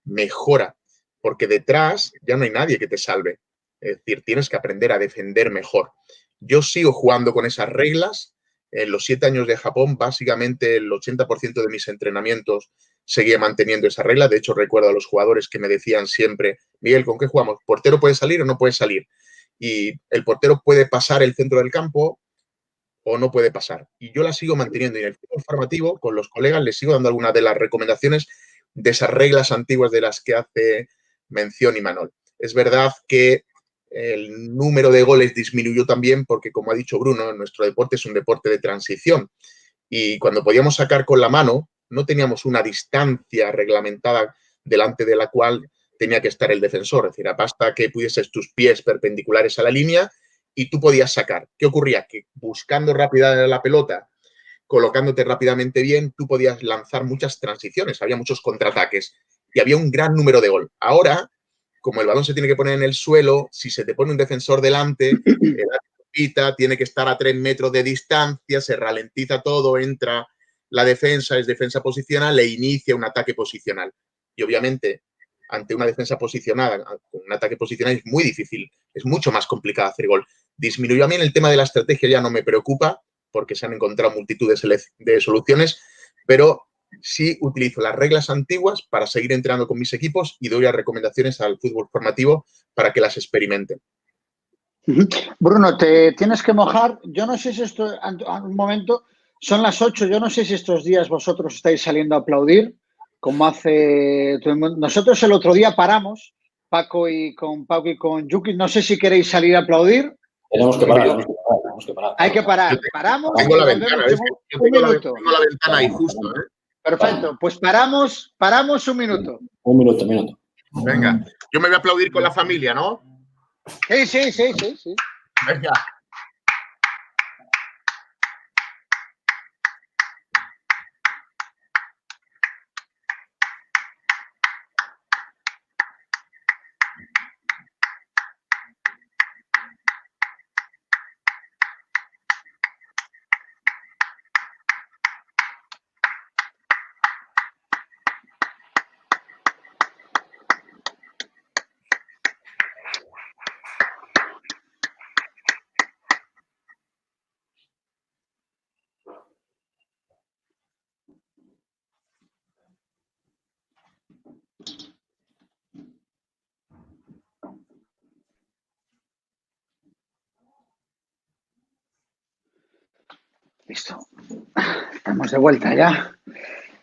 mejora. Porque detrás ya no hay nadie que te salve. Es decir, tienes que aprender a defender mejor. Yo sigo jugando con esas reglas. En los 7 años de Japón, básicamente el 80% de mis entrenamientos seguía manteniendo esa regla. De hecho, recuerdo a los jugadores que me decían siempre, Miguel, ¿con qué jugamos? ¿Portero puede salir o no puede salir? Y el portero puede pasar el centro del campo o no puede pasar. Y yo la sigo manteniendo. Y en el fútbol formativo, con los colegas, les sigo dando algunas de las recomendaciones de esas reglas antiguas de las que hace mención Imanol. Es verdad que el número de goles disminuyó también porque, como ha dicho Bruno, nuestro deporte es un deporte de transición. Y cuando podíamos sacar con la mano, no teníamos una distancia reglamentada delante de la cual tenía que estar el defensor. Es decir, basta que pudieses tus pies perpendiculares a la línea y tú podías sacar. ¿Qué ocurría? Que buscando rápida la pelota, colocándote rápidamente bien, tú podías lanzar muchas transiciones, había muchos contraataques y había un gran número de gol. Ahora, como el balón se tiene que poner en el suelo, si se te pone un defensor delante, el árbitro tiene que estar a 3 metros de distancia, se ralentiza todo, entra la defensa, es defensa posicional, e inicia un ataque posicional. Y obviamente, ante una defensa posicionada, con un ataque posicional es muy difícil, es mucho más complicado hacer gol. Disminuyó a mí en el tema de la estrategia, ya no me preocupa, porque se han encontrado multitud de soluciones, pero sí utilizo las reglas antiguas para seguir entrenando con mis equipos y doy las recomendaciones al fútbol formativo para que las experimenten. Bruno, te tienes que mojar. Yo no sé si esto, a un momento, son las 8, yo no sé si estos días vosotros estáis saliendo a aplaudir, como hace todo el mundo. Nosotros el otro día paramos, Paco y con Yuki, no sé si queréis salir a aplaudir. Tenemos que parar. Hay que parar. Paramos. Tengo la ventana, tengo la ventana ahí justo. Perfecto, pues paramos un minuto. Un minuto. Venga, yo me voy a aplaudir con la familia, ¿no? Sí. Venga. Listo. Estamos de vuelta ya.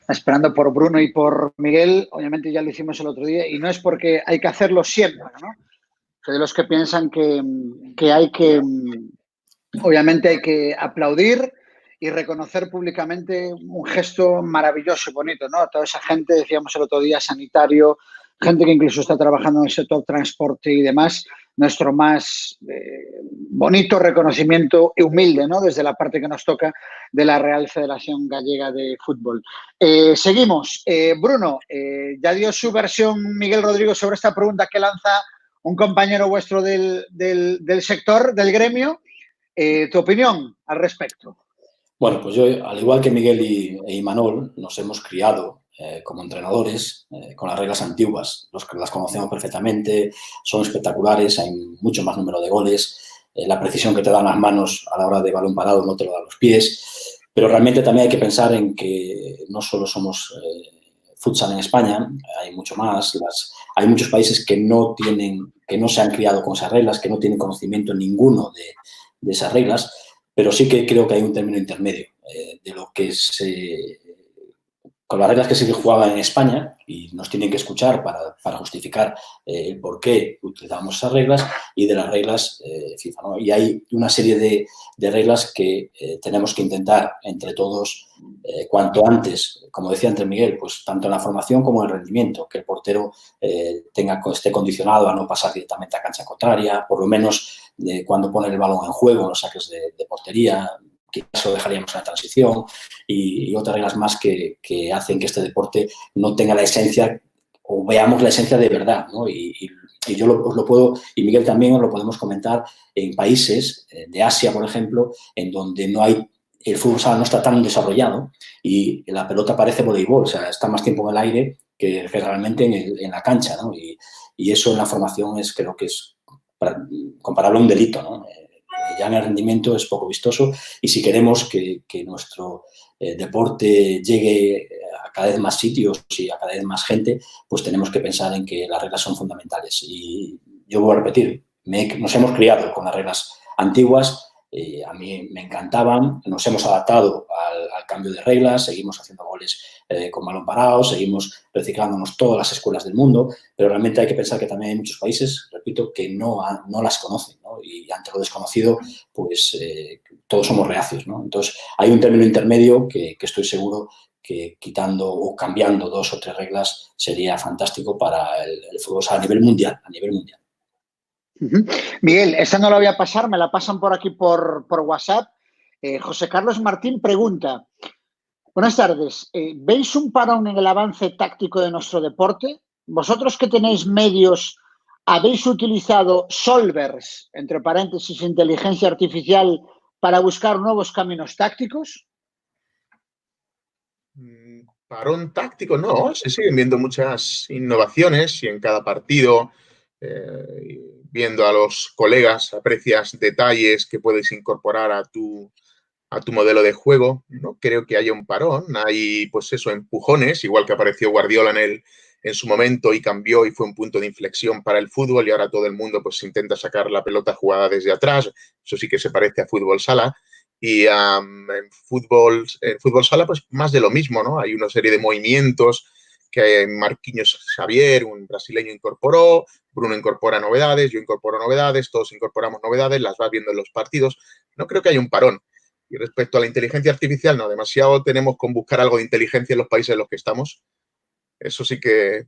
Esperando por Bruno y por Miguel. Obviamente ya lo hicimos el otro día y no es porque hay que hacerlo siempre, ¿no? Soy de los que piensan que hay que, obviamente hay que aplaudir y reconocer públicamente un gesto maravilloso y bonito, ¿no? A toda esa gente, decíamos el otro día, sanitario, gente que incluso está trabajando en el sector transporte y demás, nuestro más bonito reconocimiento y humilde, ¿no? Desde la parte que nos toca de la Real Federación Gallega de Fútbol. Seguimos. Bruno, ya dio su versión Miguel Rodrigo sobre esta pregunta que lanza un compañero vuestro del sector, del gremio. ¿Tu opinión al respecto? Bueno, pues yo, al igual que Miguel e Imanol, nos hemos criado como entrenadores con las reglas antiguas. Las conocemos perfectamente, son espectaculares, hay mucho más número de goles, la precisión que te dan las manos a la hora de balón parado no te lo dan los pies, pero realmente también hay que pensar en que no solo somos futsal en España, hay mucho más. Hay muchos países que no se han criado con esas reglas, que no tienen conocimiento ninguno de esas reglas, pero sí que creo que hay un término intermedio de lo que con las reglas que se jugaban en España, y nos tienen que escuchar para justificar el por qué utilizamos esas reglas, y de las reglas FIFA, ¿no? Y hay una serie de reglas que tenemos que intentar entre todos cuanto antes, como decía antes Miguel, pues tanto en la formación como en el rendimiento, que el portero esté condicionado a no pasar directamente a cancha contraria, por lo menos cuando pone el balón en juego, en los saques de portería, quizás lo dejaríamos en la transición, y otras reglas más que hacen que este deporte no tenga la esencia, o veamos la esencia de verdad, ¿no? Y yo os lo puedo, y Miguel también os lo podemos comentar, en países de Asia, por ejemplo, en donde el fútbol sala no está tan desarrollado y la pelota parece voleibol, o sea, está más tiempo en el aire que realmente en la cancha, ¿no? Y eso en la formación creo que es comparable a un delito, ¿no? Ya en el rendimiento es poco vistoso, y si queremos que nuestro deporte llegue cada vez más sitios y a cada vez más gente, pues tenemos que pensar en que las reglas son fundamentales. Y yo voy a repetir, nos hemos criado con las reglas antiguas. A mí me encantaban, nos hemos adaptado al cambio de reglas, seguimos haciendo goles con balón parado, seguimos reciclándonos todas las escuelas del mundo, pero realmente hay que pensar que también hay muchos países, repito, que no las conocen, ¿no? Y ante lo desconocido, pues todos somos reacios, ¿no? Entonces, hay un término intermedio que estoy seguro que quitando o cambiando 2 o 3 reglas sería fantástico para el fútbol a nivel mundial, Miguel, esa no la voy a pasar, me la pasan por aquí por WhatsApp. José Carlos Martín pregunta, buenas tardes, ¿veis un parón en el avance táctico de nuestro deporte? ¿Vosotros que tenéis medios, habéis utilizado solvers, entre paréntesis, inteligencia artificial, para buscar nuevos caminos tácticos? Parón táctico, no, se siguen viendo muchas innovaciones y en cada partido, viendo a los colegas, aprecias detalles que puedes incorporar a tu modelo de juego. No creo que haya un parón, hay pues eso, empujones, igual que apareció Guardiola en su momento y cambió y fue un punto de inflexión para el fútbol y ahora todo el mundo pues intenta sacar la pelota jugada desde atrás, eso sí que se parece a fútbol sala. Y en fútbol sala, pues más de lo mismo, ¿no? Hay una serie de movimientos que Marquinhos Xavier, un brasileño, incorporó, Bruno incorpora novedades, yo incorporo novedades, todos incorporamos novedades, las vas viendo en los partidos. No creo que haya un parón. Y respecto a la inteligencia artificial, no, demasiado tenemos con buscar algo de inteligencia en los países en los que estamos. Eso sí que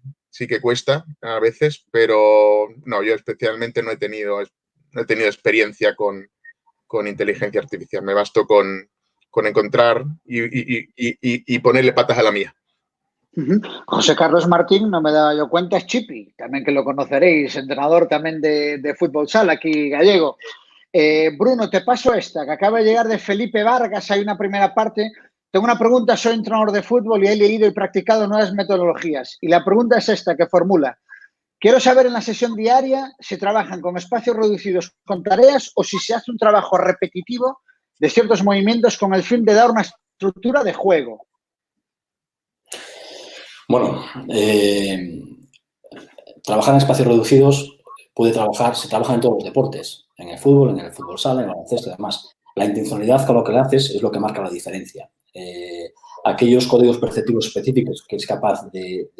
cuesta a veces, pero no, yo especialmente no he tenido experiencia con inteligencia artificial. Me basto con encontrar y ponerle patas a la mía. José Carlos Martín, no me daba yo cuenta, es Chipi, también que lo conoceréis, entrenador también de fútbol sala aquí gallego. Bruno, te paso esta, que acaba de llegar de Felipe Vargas, hay una primera parte. Tengo una pregunta, soy entrenador de fútbol y he leído y practicado nuevas metodologías. Y la pregunta es esta, que formula. Quiero saber en la sesión diaria si trabajan con espacios reducidos con tareas o si se hace un trabajo repetitivo de ciertos movimientos con el fin de dar una estructura de juego. Bueno, trabajar en espacios reducidos se trabaja en todos los deportes, en el fútbol sala, en el baloncesto y demás. La intencionalidad con lo que lo haces es lo que marca la diferencia. Aquellos códigos perceptivos específicos que es capaz de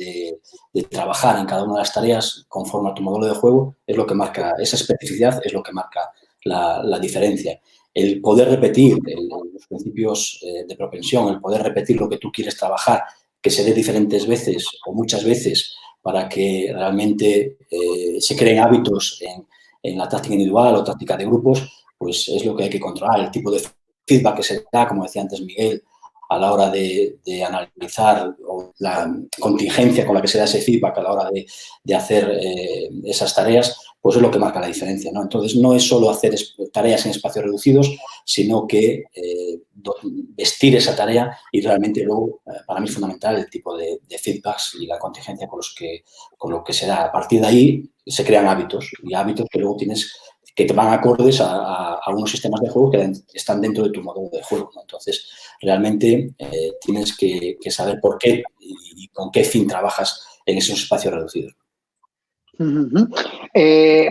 trabajar en cada una de las tareas conforme a tu modelo de juego es lo que marca, esa especificidad es lo que marca la diferencia. El poder repetir los principios de propensión, el poder repetir lo que tú quieres trabajar, que se dé diferentes veces o muchas veces para que realmente se creen hábitos en la táctica individual o táctica de grupos, pues es lo que hay que controlar. El tipo de feedback que se da, como decía antes Miguel, a la hora de analizar o la contingencia con la que se da ese feedback a la hora de hacer esas tareas, pues es lo que marca la diferencia, ¿no? Entonces, no es solo hacer tareas en espacios reducidos, sino que vestir esa tarea y realmente luego, para mí es fundamental el tipo de feedbacks y la contingencia con lo que se da. A partir de ahí se crean hábitos y hábitos que luego que te van acordes a unos sistemas de juego que están dentro de tu modelo de juego, ¿no? Entonces, realmente tienes que saber por qué y con qué fin trabajas en esos espacios reducidos.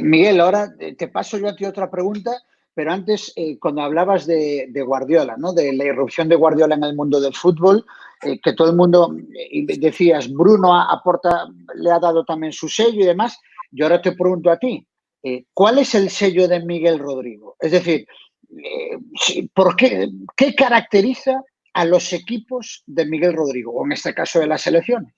Miguel, ahora te paso yo a ti otra pregunta, pero antes, cuando hablabas de Guardiola, ¿no? De la irrupción de Guardiola en el mundo del fútbol, que todo el mundo, decías, Bruno le ha dado también su sello y demás. Yo ahora te pregunto a ti, ¿cuál es el sello de Miguel Rodrigo? Es decir, ¿qué caracteriza a los equipos de Miguel Rodrigo, o en este caso de las selecciones?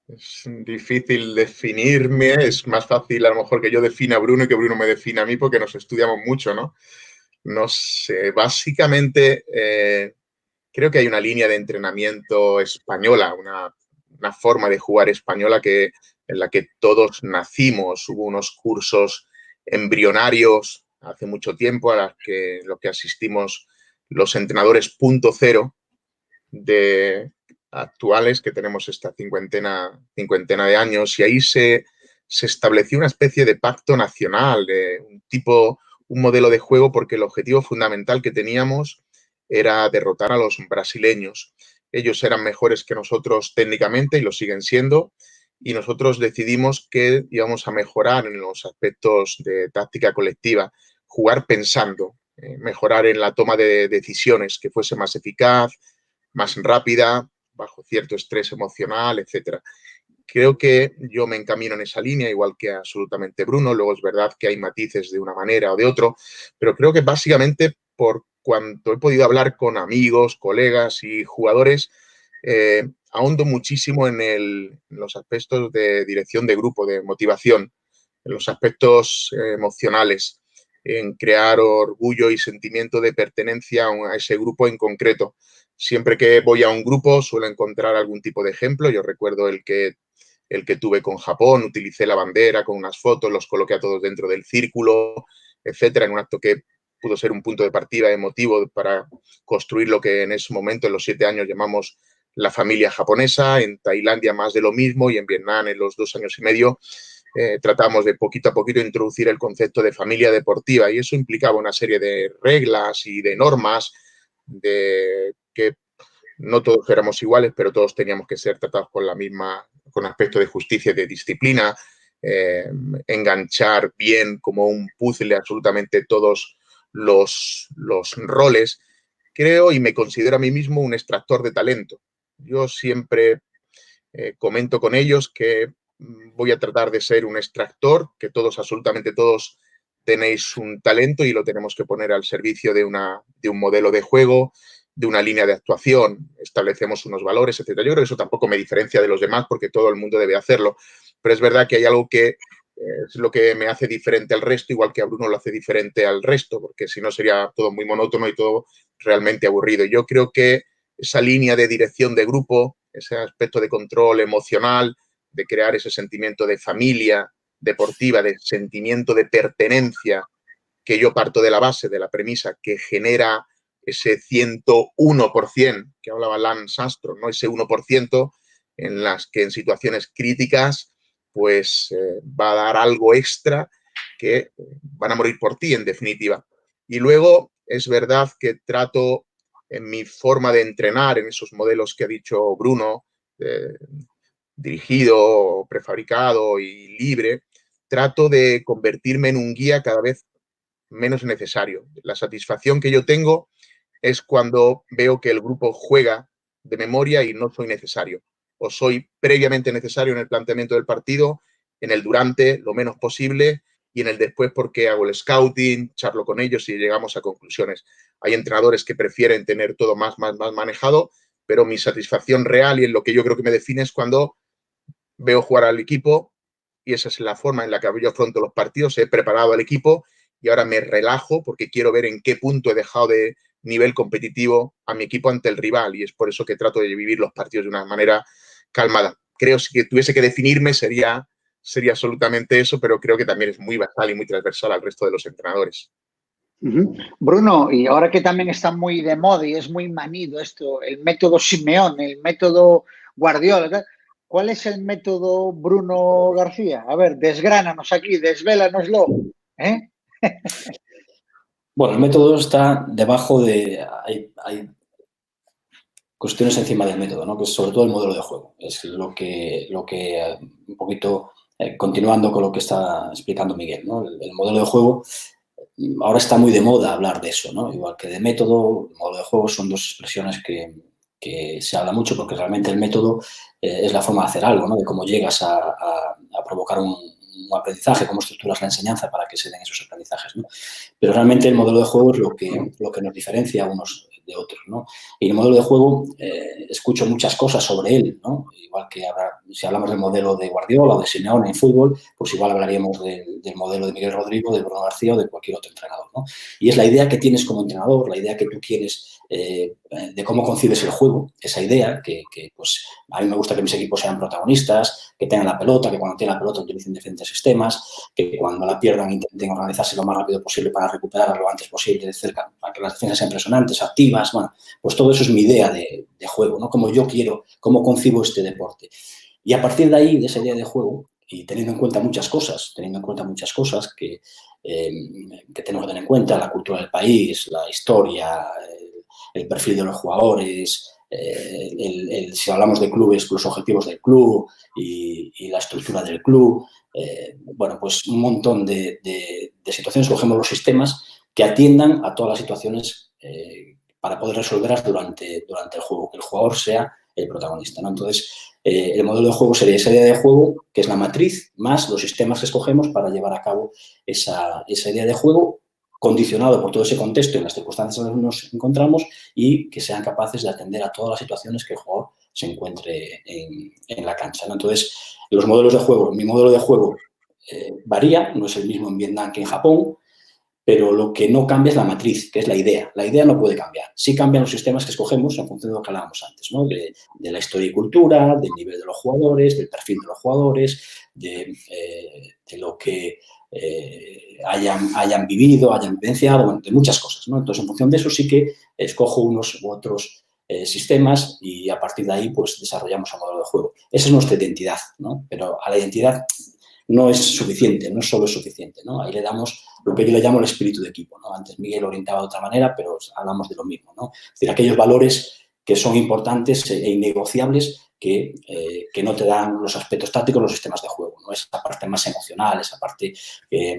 Es difícil definirme, es más fácil a lo mejor que yo defina a Bruno y que Bruno me defina a mí porque nos estudiamos mucho, ¿no? No sé, básicamente creo que hay una línea de entrenamiento española, una forma de jugar española en la que todos nacimos. Hubo unos cursos embrionarios hace mucho tiempo a lo que asistimos los entrenadores .0 de actuales, que tenemos esta cincuentena de años, y ahí se estableció una especie de pacto nacional, un modelo de juego, porque el objetivo fundamental que teníamos era derrotar a los brasileños. ellos eran mejores que nosotros técnicamente y lo siguen siendo, y nosotros decidimos que íbamos a mejorar en los aspectos de táctica colectiva, jugar pensando, mejorar en la toma de decisiones, que fuese más eficaz, más rápida, bajo cierto estrés emocional, etcétera. Creo que yo me encamino en esa línea, igual que absolutamente Bruno. Luego es verdad que hay matices de una manera o de otro, pero creo que básicamente por cuanto he podido hablar con amigos, colegas y jugadores, ahondo muchísimo en los aspectos de dirección de grupo, de motivación, en los aspectos emocionales, en crear orgullo y sentimiento de pertenencia a ese grupo en concreto. Siempre que voy a un grupo suelo encontrar algún tipo de ejemplo. Yo recuerdo el que tuve con Japón, utilicé la bandera con unas fotos, los coloqué a todos dentro del círculo, etcétera, en un acto que pudo ser un punto de partida emotivo para construir lo que en ese momento, en los 7 años, llamamos la familia japonesa. En Tailandia más de lo mismo, y en Vietnam en los 2 años y medio tratamos de poquito a poquito introducir el concepto de familia deportiva, y eso implicaba una serie de reglas y de normas de que no todos éramos iguales, pero todos teníamos que ser tratados con con aspecto de justicia y de disciplina, enganchar bien como un puzzle absolutamente todos los roles. Creo y me considero a mí mismo un extractor de talento. Yo siempre comento con ellos que voy a tratar de ser un extractor, que todos, absolutamente todos, tenéis un talento y lo tenemos que poner al servicio de un modelo de juego, de una línea de actuación, establecemos unos valores, etcétera. Yo creo que eso tampoco me diferencia de los demás porque todo el mundo debe hacerlo, pero es verdad que hay algo que es lo que me hace diferente al resto, igual que a Bruno lo hace diferente al resto, porque si no sería todo muy monótono y todo realmente aburrido. Yo creo que esa línea de dirección de grupo, ese aspecto de control emocional, de crear ese sentimiento de familia deportiva, de sentimiento de pertenencia, que yo parto de la base, de la premisa que genera ese 101% que hablaba Lance Armstrong, ¿no? Ese 1% en las que en situaciones críticas pues va a dar algo extra que van a morir por ti, en definitiva. Y luego es verdad que trato en mi forma de entrenar, en esos modelos que ha dicho Bruno, dirigido, prefabricado y libre, trato de convertirme en un guía cada vez menos necesario. La satisfacción que yo tengo es cuando veo que el grupo juega de memoria y no soy necesario. O soy previamente necesario en el planteamiento del partido, en el durante lo menos posible y en el después porque hago el scouting, charlo con ellos y llegamos a conclusiones. Hay entrenadores que prefieren tener todo más manejado, pero mi satisfacción real y en lo que yo creo que me define es cuando veo jugar al equipo, y esa es la forma en la que yo afronto los partidos. He preparado al equipo y ahora me relajo porque quiero ver en qué punto he dejado de nivel competitivo a mi equipo ante el rival, y es por eso que trato de vivir los partidos de una manera calmada. Creo que si tuviese que definirme sería absolutamente eso, pero creo que también es muy basal y muy transversal al resto de los entrenadores. Bruno, y ahora que también está muy de moda y es muy manido esto, el método Simeone, el método Guardiola, ¿cuál es el método Bruno García? A ver, desgránanos aquí, desvélanoslo, ¿eh? Bueno, el método está debajo de... Hay cuestiones encima del método, ¿no? Que es sobre todo el modelo de juego. Es lo que un poquito, continuando con lo que está explicando Miguel, ¿no? El modelo de juego, ahora está muy de moda hablar de eso, ¿no? Igual que de método, el modelo de juego son dos expresiones que se habla mucho, porque realmente el método es la forma de hacer algo, ¿no? De cómo llegas a provocar un aprendizaje, cómo estructuras la enseñanza para que se den esos aprendizajes, ¿no? Pero realmente el modelo de juego es lo que nos diferencia a unos de otros, ¿no? Y el modelo de juego, escucho muchas cosas sobre él, ¿no? Igual que si hablamos del modelo de Guardiola o de Simeone en fútbol, pues igual hablaríamos del modelo de Miguel Rodrigo, de Bruno García o de cualquier otro entrenador, ¿no? Y es la idea que tienes como entrenador, la idea que tú quieres de cómo concibes el juego, esa idea que pues a mí me gusta que mis equipos sean protagonistas, que tengan la pelota, que cuando tienen la pelota utilicen diferentes sistemas, que cuando la pierdan intenten organizarse lo más rápido posible para recuperarla lo antes posible de cerca, para que las defensas sean impresionantes, activas. Bueno, pues todo eso es mi idea de juego, ¿no? Como yo quiero, cómo concibo este deporte. Y a partir de ahí, de esa idea de juego, y teniendo en cuenta muchas cosas que tenemos que tener en cuenta, la cultura del país, la historia, el perfil de los jugadores, si hablamos de clubes, los objetivos del club y la estructura del club. Bueno, pues un montón de situaciones, cogemos los sistemas que atiendan a todas las situaciones para poder resolverlas durante el juego, que el jugador sea el protagonista, ¿no? Entonces, el modelo de juego sería esa idea de juego, que es la matriz, más los sistemas que escogemos para llevar a cabo esa idea de juego, condicionado por todo ese contexto y las circunstancias en las que nos encontramos, y que sean capaces de atender a todas las situaciones que el jugador se encuentre en la cancha, ¿no? Entonces, los modelos de juego, mi modelo de juego varía, no es el mismo en Vietnam que en Japón, pero lo que no cambia es la matriz, que es la idea. La idea no puede cambiar. Sí cambian los sistemas que escogemos en función de lo que hablábamos antes, ¿no? De la historia y cultura, del nivel de los jugadores, del perfil de los jugadores, de lo que hayan vivido, hayan vivenciado, bueno, de muchas cosas, ¿no? Entonces, en función de eso sí que escojo unos u otros sistemas y a partir de ahí pues desarrollamos un modelo de juego. Esa es nuestra identidad, ¿no? Pero a la identidad no es suficiente, no solo es suficiente, ¿no? Ahí le damos lo que yo le llamo el espíritu de equipo, ¿no? Antes Miguel lo orientaba de otra manera, pero hablamos de lo mismo, ¿no? Es decir, aquellos valores que son importantes e innegociables que no te dan los aspectos tácticos, los sistemas de juego, ¿no? Esa parte más emocional, esa parte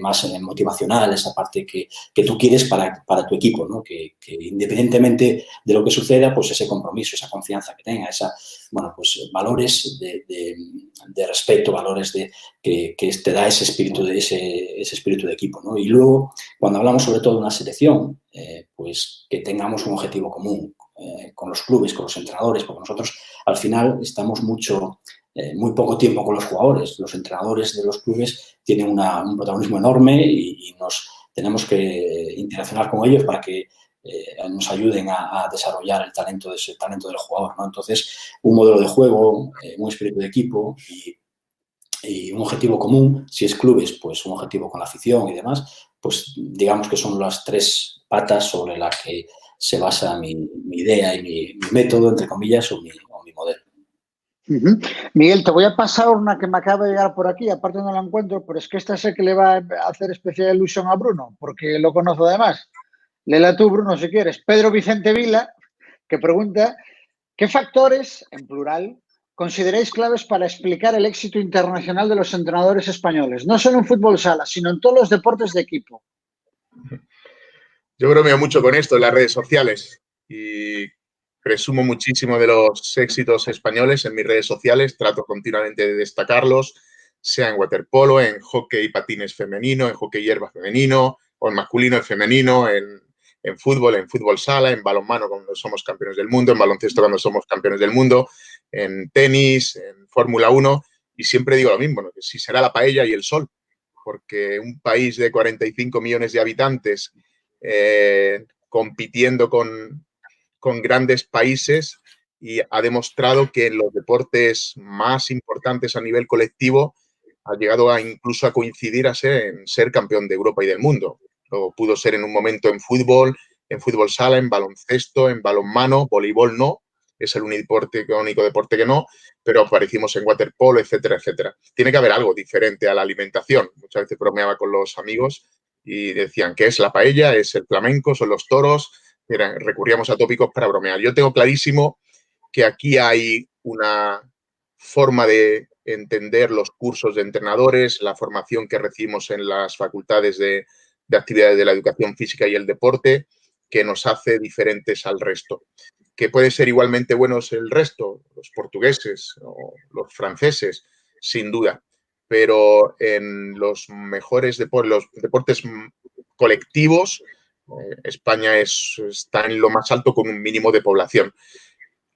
más motivacional, esa parte que tú quieres para tu equipo, ¿no? Que independientemente de lo que suceda, pues ese compromiso, esa confianza que tenga, bueno, pues valores de respeto, valores que te da ese espíritu de equipo, ¿no? Y luego, cuando hablamos sobre todo de una selección, pues que tengamos un objetivo común con los clubes, con los entrenadores, porque nosotros al final estamos muy poco tiempo con los jugadores. Los entrenadores de los clubes tienen un protagonismo enorme y tenemos que interaccionar con ellos para que nos ayuden a desarrollar el talento del jugador, ¿no? Entonces, un modelo de juego, un espíritu de equipo y un objetivo común. Si es clubes, pues un objetivo con la afición y demás, pues digamos que son las tres patas sobre las que se basa mi idea y mi método, entre comillas, o mi modelo. Miguel, te voy a pasar una que me acaba de llegar por aquí, aparte no la encuentro, pero es que esta sé que le va a hacer especial ilusión a Bruno, porque lo conozco además. Léela tú, Bruno, si quieres. Pedro Vicente Vila, que pregunta, ¿qué factores, en plural, consideráis claves para explicar el éxito internacional de los entrenadores españoles? No solo en fútbol sala, sino en todos los deportes de equipo. Yo bromeo mucho con esto en las redes sociales y presumo muchísimo de los éxitos españoles en mis redes sociales, trato continuamente de destacarlos, sea en waterpolo, en hockey y patines femenino, en hockey hierba femenino, o en masculino y femenino, en fútbol sala, en balonmano cuando somos campeones del mundo, en baloncesto cuando somos campeones del mundo, en tenis, en Fórmula 1, y siempre digo lo mismo, ¿no? Que si será la paella y el sol, porque un país de 45 millones de habitantes compitiendo con grandes países y ha demostrado que en los deportes más importantes a nivel colectivo ha llegado incluso a coincidir en ser campeón de Europa y del mundo. Lo pudo ser en un momento en fútbol sala, en baloncesto, en balonmano, voleibol no, es el único deporte que no, pero aparecimos en waterpolo, etcétera, etcétera. Tiene que haber algo diferente a la alimentación. Muchas veces bromeaba con los amigos y decían que es la paella, es el flamenco, son los toros. Mira, recurríamos a tópicos para bromear. Yo tengo clarísimo que aquí hay una forma de entender los cursos de entrenadores, la formación que recibimos en las facultades de actividades de la educación física y el deporte, que nos hace diferentes al resto. ¿Que puede ser igualmente buenos el resto? Los portugueses o los franceses, sin duda. Pero en los mejores los deportes colectivos, España está en lo más alto con un mínimo de población.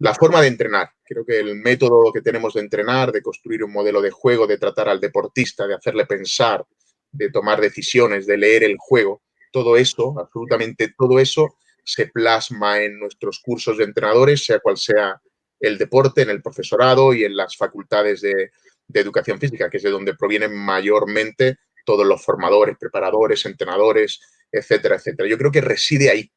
La forma de entrenar, creo que el método que tenemos de entrenar, de construir un modelo de juego, de tratar al deportista, de hacerle pensar, de tomar decisiones, de leer el juego, todo eso, absolutamente todo eso, se plasma en nuestros cursos de entrenadores, sea cual sea el deporte, en el profesorado y en las facultades de educación física, que es de donde provienen mayormente todos los formadores, preparadores, entrenadores, etcétera, etcétera. Yo creo que reside ahí.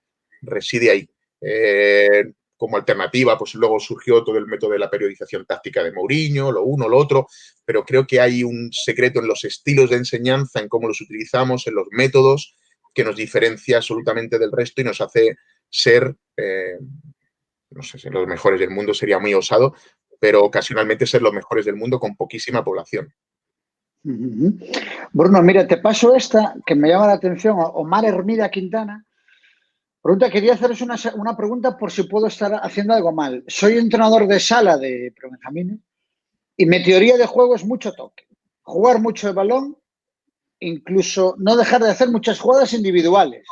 Como alternativa, pues luego surgió todo el método de la periodización táctica de Mourinho, lo uno, lo otro, pero creo que hay un secreto en los estilos de enseñanza, en cómo los utilizamos, en los métodos, que nos diferencia absolutamente del resto y nos hace ser no sé, ser los mejores del mundo sería muy osado, pero ocasionalmente ser los mejores del mundo con poquísima población. Bruno, mira, te paso esta que me llama la atención. Omar Hermida Quintana pregunta, quería haceros una pregunta por si puedo estar haciendo algo mal. Soy entrenador de sala de prebenjamines y mi teoría de juego es mucho toque, jugar mucho el balón, incluso no dejar de hacer muchas jugadas individuales.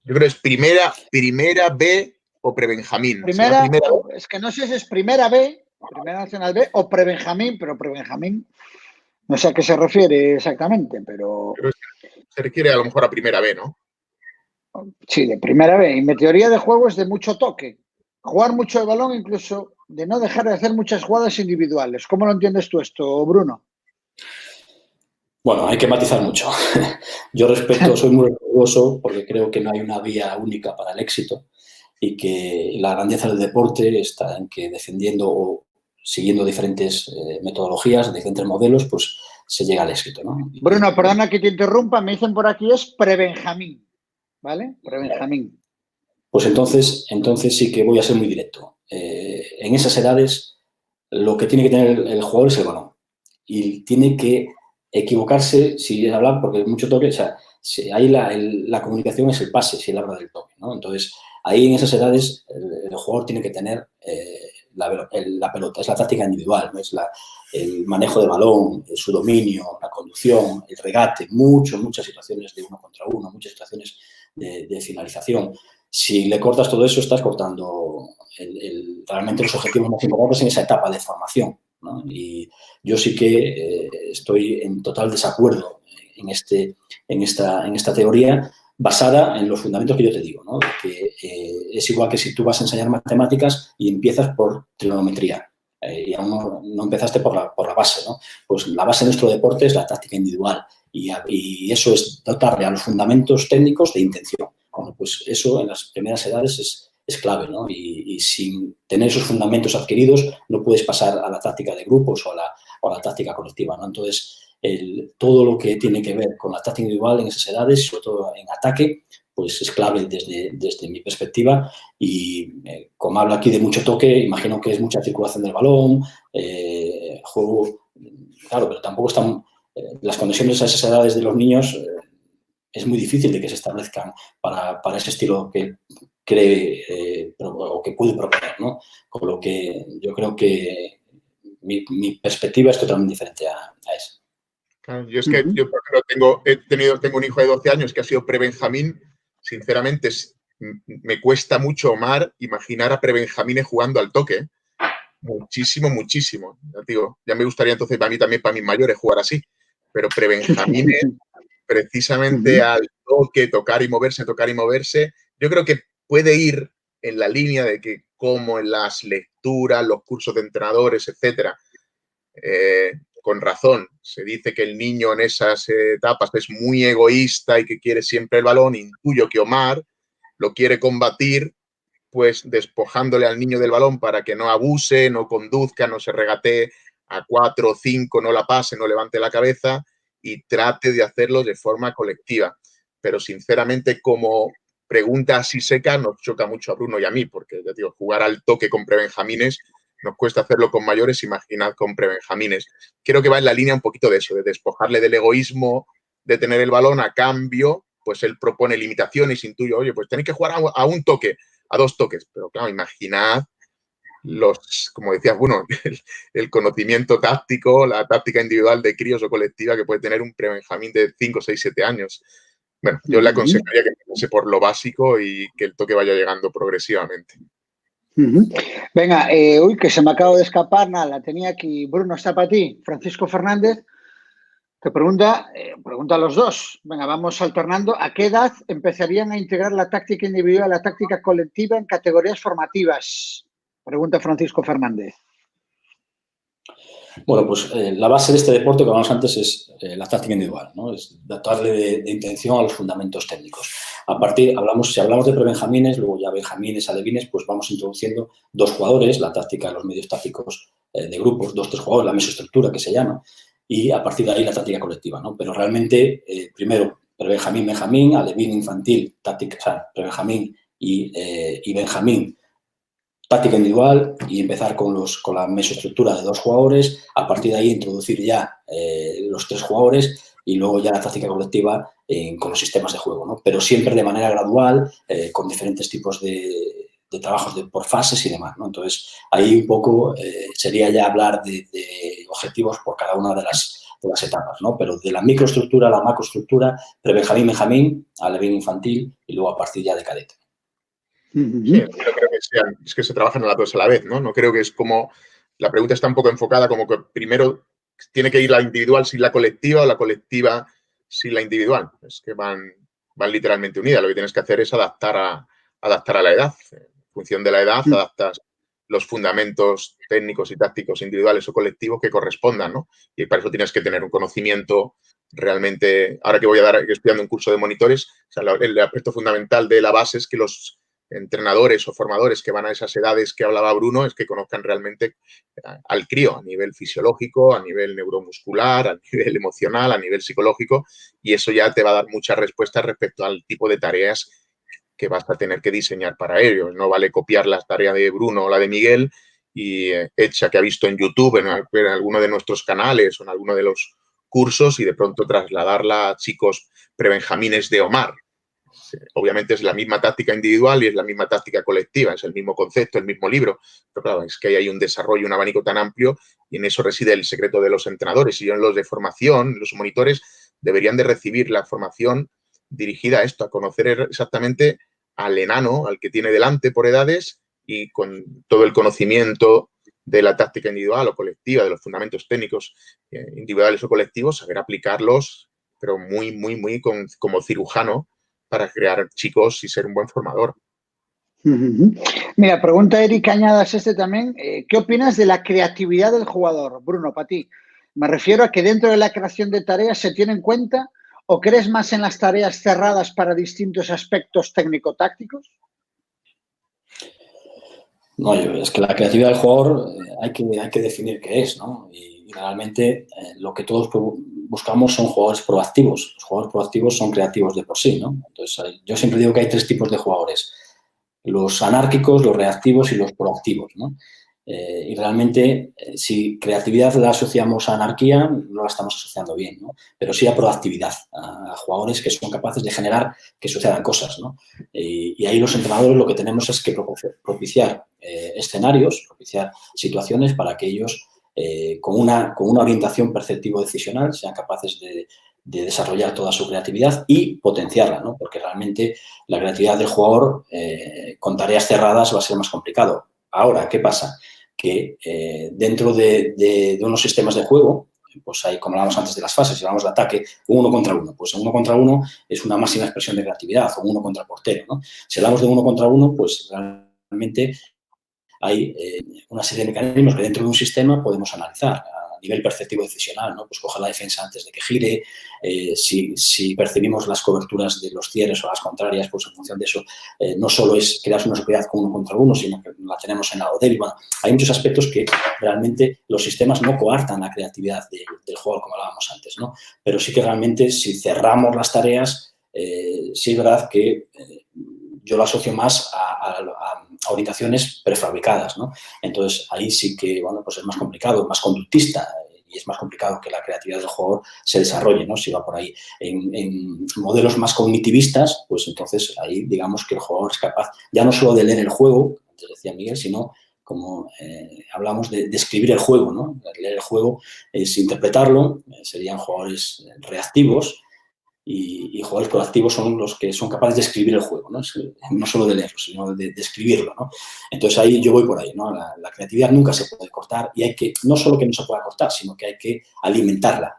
Yo creo que es primera B o prebenjamín. Primera, es que no sé si es primera B, primera nacional B o prebenjamín, pero prebenjamín no sé a qué se refiere exactamente, pero... Creo que se refiere a lo mejor a primera B, ¿no? Sí, de primera B. Y mi teoría de juego es de mucho toque. Jugar mucho el balón, incluso de no dejar de hacer muchas jugadas individuales. ¿Cómo lo entiendes tú esto, Bruno? Bueno, hay que matizar mucho. Yo soy muy respetuoso porque creo que no hay una vía única para el éxito y que la grandeza del deporte está en que defendiendo o siguiendo diferentes metodologías, diferentes modelos, pues se llega al éxito, ¿no? Bruno, perdona que te interrumpa, me dicen por aquí es prebenjamín, ¿vale? Prebenjamín. Pues entonces sí que voy a ser muy directo. En esas edades lo que tiene que tener el jugador es el balón y tiene que equivocarse si hablar, porque mucho toque, o sea, ahí la comunicación es el pase, si él habla del toque, ¿no? Entonces, ahí en esas edades el jugador tiene que tener la pelota, es la táctica individual, ¿no? Es el manejo de balón, su dominio, la conducción, el regate, muchas situaciones de uno contra uno, muchas situaciones de finalización. Si le cortas todo eso, estás cortando realmente los objetivos más importantes en esa etapa de formación, ¿no? Y yo sí que estoy en total desacuerdo en esta teoría basada en los fundamentos que yo te digo, ¿no? Que es igual que si tú vas a enseñar matemáticas y empiezas por trigonometría y aún no empezaste por la base, ¿no? Pues la base de nuestro deporte es la táctica individual y eso es dotarle a los fundamentos técnicos de intención. Bueno, pues eso en las primeras edades es clave, ¿no? Y sin tener esos fundamentos adquiridos no puedes pasar a la táctica de grupos o a la táctica colectiva, ¿no? Entonces, todo lo que tiene que ver con la táctica individual en esas edades, sobre todo en ataque, pues es clave desde mi perspectiva y como hablo aquí de mucho toque, imagino que es mucha circulación del balón, juego, claro, pero tampoco están las conexiones a esas edades de los niños, es muy difícil de que se establezcan para ese estilo que cree o que puede proponer, ¿no? Con lo que yo creo que mi perspectiva es totalmente diferente a esa. Claro, yo es que yo, por ejemplo, tengo un hijo de 12 años que ha sido prebenjamín. Sinceramente, me cuesta mucho, Omar, imaginar a prebenjamines jugando al toque. Muchísimo. Ya, digo, ya me gustaría entonces para mí también, para mis mayores, jugar así. Pero prebenjamines, precisamente al toque, tocar y moverse, yo creo que puede ir en la línea de que, como en las lecturas, los cursos de entrenadores, etcétera, con razón, se dice que el niño en esas etapas es muy egoísta y que quiere siempre el balón. Intuyo que Omar lo quiere combatir, pues despojándole al niño del balón para que no abuse, no conduzca, no se regatee a 4 o 5, no la pase, no levante la cabeza y trate de hacerlo de forma colectiva. Pero sinceramente, como pregunta así seca, nos choca mucho a Bruno y a mí, porque ya digo, jugar al toque con prebenjamines nos cuesta hacerlo con mayores, imaginad con prebenjamines. Creo que va en la línea un poquito de eso, de despojarle del egoísmo de tener el balón. A cambio, pues él propone limitaciones, intuyo, oye, pues tenéis que jugar a un toque, a 2 toques. Pero claro, imaginad como decías, bueno, el conocimiento táctico, la táctica individual de críos o colectiva que puede tener un prebenjamín de 5, 6, 7 años. Bueno, yo le aconsejaría que empezase por lo básico y que el toque vaya llegando progresivamente. Venga, uy, que se me acaba de escapar, nada, la tenía aquí. Bruno, está para ti. Francisco Fernández te pregunta a los dos. Venga, vamos alternando. ¿A qué edad empezarían a integrar la táctica individual a la táctica colectiva en categorías formativas? Pregunta Francisco Fernández. Bueno, pues la base de este deporte, como hablamos antes, es la táctica individual, ¿no? Es dotarle de intención a los fundamentos técnicos. Si hablamos de prebenjamines, luego ya benjamines, alevines, pues vamos introduciendo 2 jugadores, la táctica, los medios tácticos de grupos, 2, 3 jugadores, la mesoestructura que se llama, y a partir de ahí la táctica colectiva, ¿no? Pero realmente, primero, prebenjamín, benjamín, alevín, infantil, táctica, o sea, prebenjamín y benjamín, táctica individual y empezar con la mesoestructura de 2 jugadores, a partir de ahí introducir ya los 3 jugadores y luego ya la táctica colectiva con los sistemas de juego, ¿no? Pero siempre de manera gradual, con diferentes tipos de trabajos por fases y demás, ¿no? Entonces, ahí un poco sería ya hablar de objetivos por cada una de las etapas, ¿no? Pero de la microestructura a la macroestructura, pre-Benjamín, Benjamín, alevín infantil y luego a partir ya de cadete. Sí, no creo que es que se trabajan a las dos a la vez, ¿no? No creo que es como, la pregunta está un poco enfocada como que primero tiene que ir la individual sin la colectiva o la colectiva sin la individual. Es que van literalmente unidas. Lo que tienes que hacer es adaptar a la edad. En función de la edad, adaptas los fundamentos técnicos y tácticos individuales o colectivos que correspondan, ¿no? Y para eso tienes que tener un conocimiento realmente. Ahora que voy a dar, estudiando un curso de monitores, o sea, el aspecto fundamental de la base es que los entrenadores o formadores que van a esas edades que hablaba Bruno es que conozcan realmente al crío a nivel fisiológico, a nivel neuromuscular, a nivel emocional, a nivel psicológico, y eso ya te va a dar muchas respuestas respecto al tipo de tareas que vas a tener que diseñar para ellos. No vale copiar la tarea de Bruno o la de Miguel y hecha que ha visto en YouTube, en alguno de nuestros canales o en alguno de los cursos y de pronto trasladarla a chicos prebenjamines de Omar. Obviamente es la misma táctica individual y es la misma táctica colectiva, es el mismo concepto, el mismo libro, pero claro, es que ahí hay un desarrollo, un abanico tan amplio y en eso reside el secreto de los entrenadores. Y los de formación, los monitores, deberían de recibir la formación dirigida a esto, a conocer exactamente al enano, al que tiene delante por edades y con todo el conocimiento de la táctica individual o colectiva, de los fundamentos técnicos individuales o colectivos, saber aplicarlos, pero muy, muy, muy como cirujano, para crear chicos y ser un buen formador. Mira, pregunta Eric Cañadas también. ¿Qué opinas de la creatividad del jugador? Bruno, para ti. Me refiero a que dentro de la creación de tareas se tiene en cuenta o crees más en las tareas cerradas para distintos aspectos técnico-tácticos. No, es que la creatividad del jugador hay que definir qué es, ¿no? Y realmente lo que todos buscamos son jugadores proactivos. Los jugadores proactivos son creativos de por sí, ¿no? Entonces, yo siempre digo que hay 3 tipos de jugadores. Los anárquicos, los reactivos y los proactivos, ¿no? Y realmente, si creatividad la asociamos a anarquía, no la estamos asociando bien, ¿no? Pero sí a proactividad, a jugadores que son capaces de generar que sucedan cosas, ¿no? Y ahí los entrenadores lo que tenemos es que propiciar escenarios, propiciar situaciones para que ellos, con una orientación perceptivo-decisional, sean capaces de desarrollar toda su creatividad y potenciarla, ¿no? Porque realmente la creatividad del jugador con tareas cerradas va a ser más complicado. Ahora, ¿qué pasa? Que dentro de unos sistemas de juego, pues hay, como hablábamos antes de las fases, si hablamos de ataque, 1 contra 1. Pues 1 contra 1 es una máxima expresión de creatividad, o 1 contra portero, ¿no? Si hablamos de 1 contra 1, pues realmente hay una serie de mecanismos que dentro de un sistema podemos analizar a nivel perceptivo decisional, ¿no? Pues coger la defensa antes de que gire, si percibimos las coberturas de los cierres o las contrarias, pues en función de eso no solo es crear una superioridad con 1 contra 1, sino que la tenemos en lado débil. Bueno, hay muchos aspectos que realmente los sistemas no coartan la creatividad del jugador, como hablábamos antes, ¿no? Pero sí que realmente si cerramos las tareas, sí es verdad que yo lo asocio más a orientaciones prefabricadas, ¿no? Entonces, ahí sí que, bueno, pues es más complicado, más conductista y es más complicado que la creatividad del jugador se desarrolle, ¿no? Si va por ahí en modelos más cognitivistas, pues entonces ahí digamos que el jugador es capaz ya no solo de leer el juego, antes decía Miguel, sino como hablamos de escribir el juego, ¿no? Leer el juego es interpretarlo, serían jugadores reactivos, y jugadores proactivos son los que son capaces de escribir el juego, ¿no? No solo de leerlo, sino de escribirlo, ¿no? Entonces, ahí yo voy por ahí, ¿no? La creatividad nunca se puede cortar y hay que, no solo que no se pueda cortar, sino que hay que alimentarla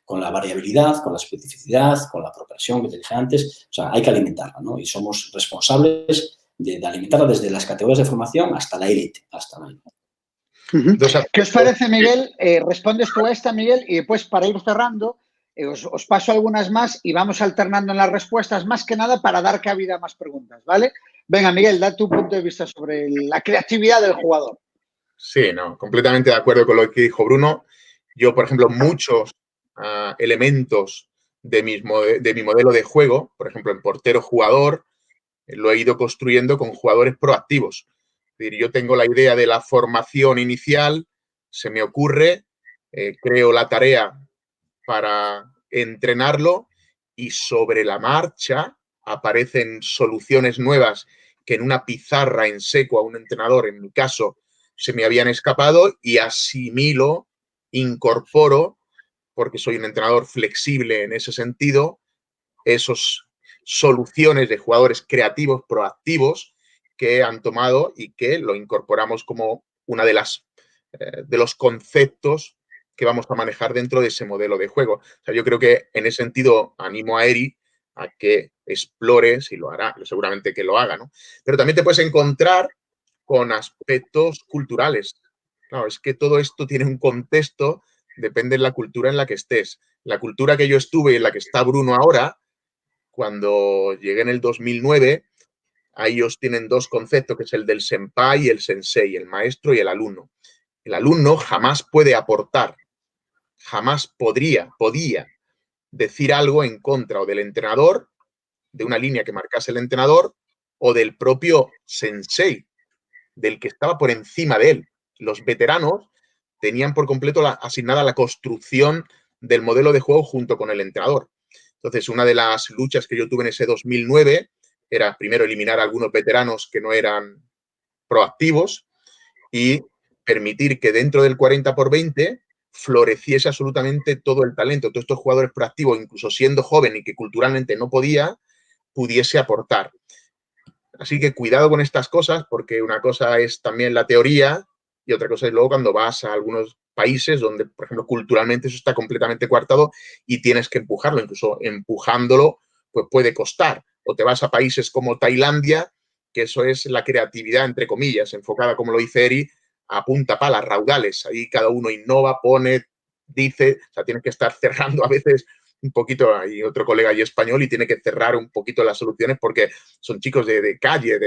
con la variabilidad, con la especificidad, con la progresión que te dije antes, o sea, hay que alimentarla, ¿no? Y somos responsables de alimentarla desde las categorías de formación hasta la élite, ¿Qué os parece, Miguel? Respondes tú a esta, Miguel, y después para ir cerrando, os paso algunas más y vamos alternando en las respuestas, más que nada para dar cabida a más preguntas, ¿vale? Venga, Miguel, da tu punto de vista sobre la creatividad del jugador. Sí, no, completamente de acuerdo con lo que dijo Bruno. Yo, por ejemplo, muchos elementos de mi modelo de juego, por ejemplo, en portero-jugador, lo he ido construyendo con jugadores proactivos. Es decir, yo tengo la idea de la formación inicial, se me ocurre, creo la tarea para entrenarlo y sobre la marcha aparecen soluciones nuevas que en una pizarra en seco a un entrenador, en mi caso, se me habían escapado y asimilo, incorporo, porque soy un entrenador flexible en ese sentido, esas soluciones de jugadores creativos, proactivos, que han tomado y que lo incorporamos como una de los conceptos que vamos a manejar dentro de ese modelo de juego. O sea, yo creo que en ese sentido animo a Eri a que explore, si lo hará, seguramente que lo haga, ¿no? Pero también te puedes encontrar con aspectos culturales. Claro, es que todo esto tiene un contexto, depende de la cultura en la que estés. La cultura que yo estuve y en la que está Bruno ahora, cuando llegué en el 2009, ahí ellos tienen dos conceptos, que es el del senpai y el sensei, el maestro y el alumno. El alumno jamás puede aportar, jamás podía decir algo en contra o del entrenador, de una línea que marcase el entrenador, o del propio sensei, del que estaba por encima de él. Los veteranos tenían por completo asignada la construcción del modelo de juego junto con el entrenador. Entonces, una de las luchas que yo tuve en ese 2009 era, primero, eliminar a algunos veteranos que no eran proactivos y permitir que dentro del 40x20 floreciese absolutamente todo el talento. Todos estos jugadores proactivos, incluso siendo joven y que culturalmente no podía, pudiese aportar. Así que cuidado con estas cosas, porque una cosa es también la teoría y otra cosa es luego cuando vas a algunos países donde, por ejemplo, culturalmente eso está completamente coartado y tienes que empujarlo. Incluso empujándolo, pues puede costar. O te vas a países como Tailandia, que eso es la creatividad, entre comillas, enfocada, como lo dice Eri, a punta pala, raudales. Ahí cada uno innova, pone, dice, o sea, tienes que estar cerrando a veces un poquito, hay otro colega ahí español y tiene que cerrar un poquito las soluciones porque son chicos de calle,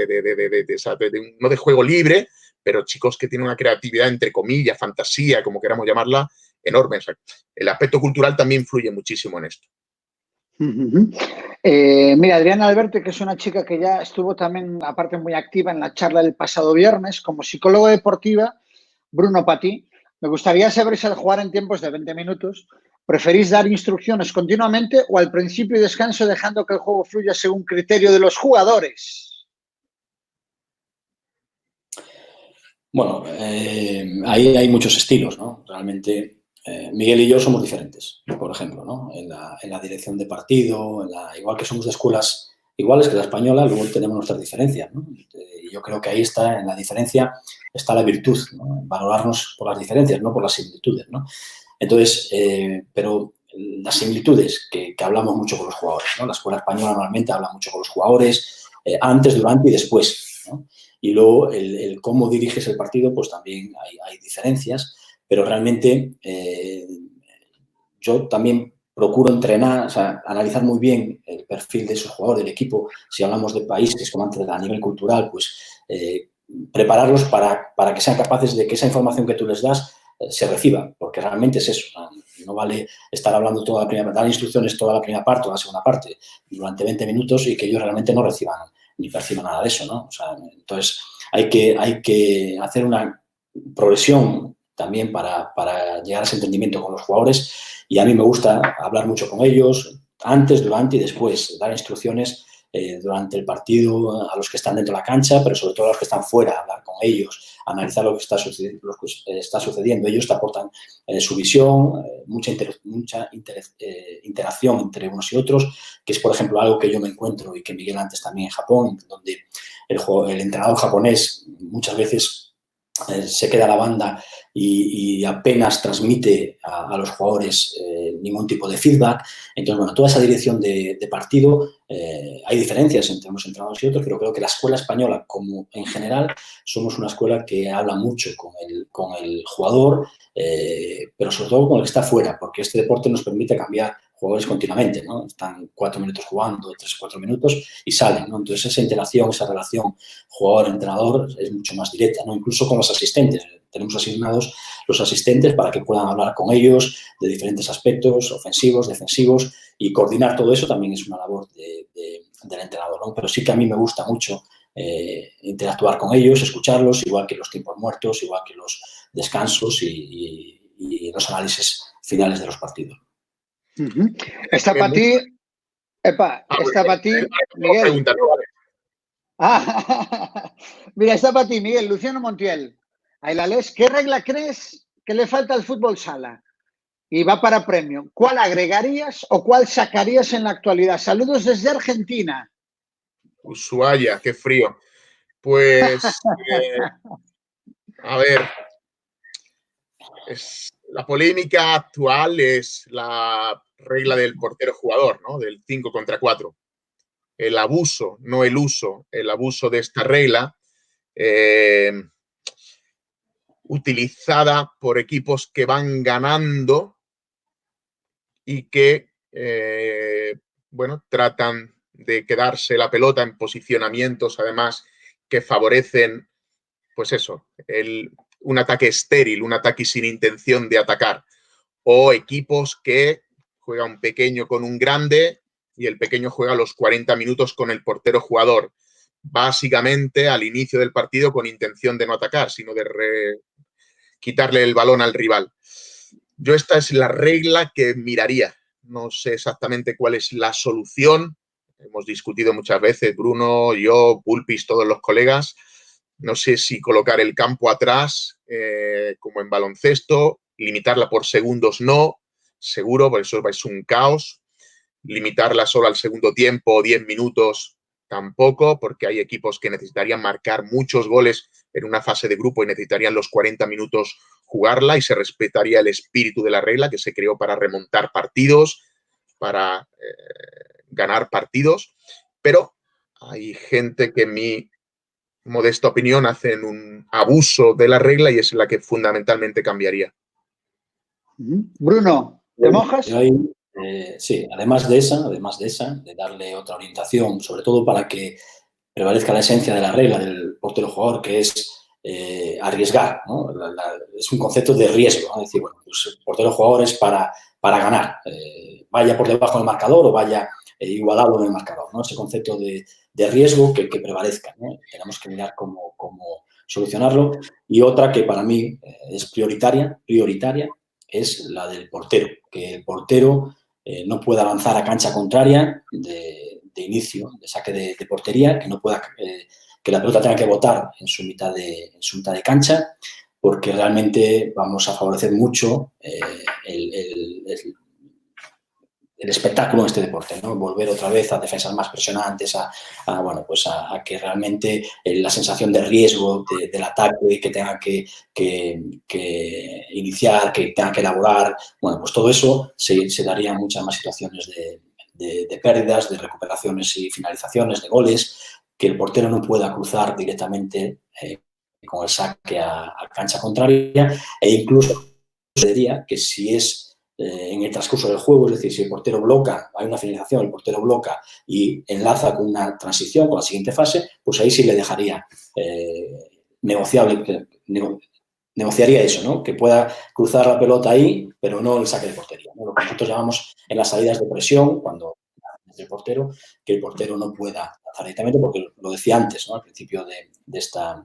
no de juego libre, pero chicos que tienen una creatividad, entre comillas, fantasía, como queramos llamarla, enorme. O sea, el aspecto cultural también influye muchísimo en esto. Mira, Adriana Alberte, que es una chica que ya estuvo también, aparte, muy activa en la charla del pasado viernes, como psicólogo deportiva. Bruno, para ti, me gustaría saber si al jugar en tiempos de 20 minutos preferís dar instrucciones continuamente o al principio y descanso dejando que el juego fluya según criterio de los jugadores. Bueno, ahí hay muchos estilos, ¿no? Realmente Miguel y yo somos diferentes, por ejemplo, ¿no? En la dirección de partido, igual que somos de escuelas iguales que la española, luego tenemos nuestras diferencias, ¿no? Y yo creo que ahí está, en la diferencia, está la virtud, ¿no? Valorarnos por las diferencias, no por las similitudes, ¿no? Entonces, pero las similitudes que hablamos mucho con los jugadores, ¿no? La escuela española normalmente habla mucho con los jugadores antes, durante y después, ¿no? Y luego el cómo diriges el partido, pues también hay diferencias, pero realmente yo también procuro entrenar, o sea, analizar muy bien el perfil de esos jugadores, del equipo. Si hablamos de países, como antes, a nivel cultural, pues prepararlos para que sean capaces de que esa información que tú les das se reciba, porque realmente es eso. No vale estar hablando toda la primera, dar instrucciones toda la primera parte o la segunda parte durante 20 minutos y que ellos realmente no reciban ni perciban nada de eso, ¿no? O sea, entonces hay que hacer una progresión también para llegar a ese entendimiento con los jugadores, y a mí me gusta hablar mucho con ellos antes, durante y después, dar instrucciones durante el partido a los que están dentro de la cancha, pero sobre todo a los que están fuera, hablar con ellos, analizar lo que está sucediendo. Ellos te aportan su visión, mucha interacción entre unos y otros, que es, por ejemplo, algo que yo me encuentro y que Miguel antes también en Japón, donde el entrenador japonés muchas veces se queda a la banda y apenas transmite a los jugadores ningún tipo de feedback. Entonces, bueno, toda esa dirección de partido, hay diferencias entre unos entrenadores y otros, pero creo que la escuela española, como en general, somos una escuela que habla mucho con el jugador, pero sobre todo con el que está fuera, porque este deporte nos permite cambiar jugadores continuamente, ¿no? Están 4 minutos jugando, 3 o 4 minutos y salen, ¿no? Entonces, esa interacción, esa relación jugador-entrenador es mucho más directa, ¿no? Incluso con los asistentes. Tenemos asignados los asistentes para que puedan hablar con ellos de diferentes aspectos, ofensivos, defensivos, y coordinar todo eso también es una labor del entrenador, ¿no? Pero sí que a mí me gusta mucho interactuar con ellos, escucharlos, igual que los tiempos muertos, igual que los descansos y los análisis finales de los partidos. Está para ti, está para ti, Miguel. Mira, está para ti, Miguel. Luciano Montiel. Ailales, ¿qué regla crees que le falta al fútbol sala? Y va para premio. ¿Cuál agregarías o cuál sacarías en la actualidad? Saludos desde Argentina. Ushuaia, qué frío. Pues, a ver, la polémica actual es la regla del portero jugador, ¿no? Del 5 contra 4. El abuso, no el uso, el abuso de esta regla, utilizada por equipos que van ganando y que, bueno, tratan de quedarse la pelota en posicionamientos, además, que favorecen, pues eso, un ataque estéril, un ataque sin intención de atacar. O equipos que juega un pequeño con un grande y el pequeño juega los 40 minutos con el portero jugador. Básicamente al inicio del partido con intención de no atacar, sino de quitarle el balón al rival. Yo esta es la regla que miraría. No sé exactamente cuál es la solución. Hemos discutido muchas veces, Bruno, yo, Pulpis, todos los colegas. No sé si colocar el campo atrás, como en baloncesto, limitarla por segundos no, seguro, por eso es un caos. Limitarla solo al segundo tiempo, 10 minutos, tampoco, porque hay equipos que necesitarían marcar muchos goles en una fase de grupo y necesitarían los 40 minutos jugarla y se respetaría el espíritu de la regla que se creó para remontar partidos, para ganar partidos, pero hay gente que en mi modesta opinión hacen un abuso de la regla y es la que fundamentalmente cambiaría. Bruno, ¿te mojas? Sí, además de esa, de darle otra orientación, sobre todo para que prevalezca la esencia de la regla del portero jugador, que es arriesgar, ¿no? Es un concepto de riesgo, ¿no? Es decir, bueno, pues el portero jugador es para ganar, vaya por debajo del marcador o vaya igualado en el marcador, ¿no? Ese concepto de riesgo que prevalezca, ¿no? Tenemos que mirar cómo solucionarlo. Y otra que para mí es prioritaria, es la del portero, que el portero no pueda lanzar a cancha contraria de inicio, de saque de portería, que no pueda que la pelota tenga que botar en su mitad de cancha, porque realmente vamos a favorecer mucho el espectáculo en este deporte, ¿no? Volver otra vez a defensas más presionantes, a que realmente la sensación de riesgo del ataque que tenga que iniciar, que tenga que elaborar, bueno, pues todo eso se daría muchas más situaciones de pérdidas, de recuperaciones y finalizaciones, de goles, que el portero no pueda cruzar directamente con el saque a cancha contraria, e incluso se diría que si es en el transcurso del juego, es decir, si el portero bloca, hay una finalización, el portero bloca y enlaza con una transición, con la siguiente fase, pues ahí sí le dejaría negociaría eso, ¿no? Que pueda cruzar la pelota ahí, pero no el saque de portería, ¿no? Lo que nosotros llamamos en las salidas de presión, cuando el portero, que el portero no pueda lanzar directamente, porque lo decía antes, ¿no? Al principio de esta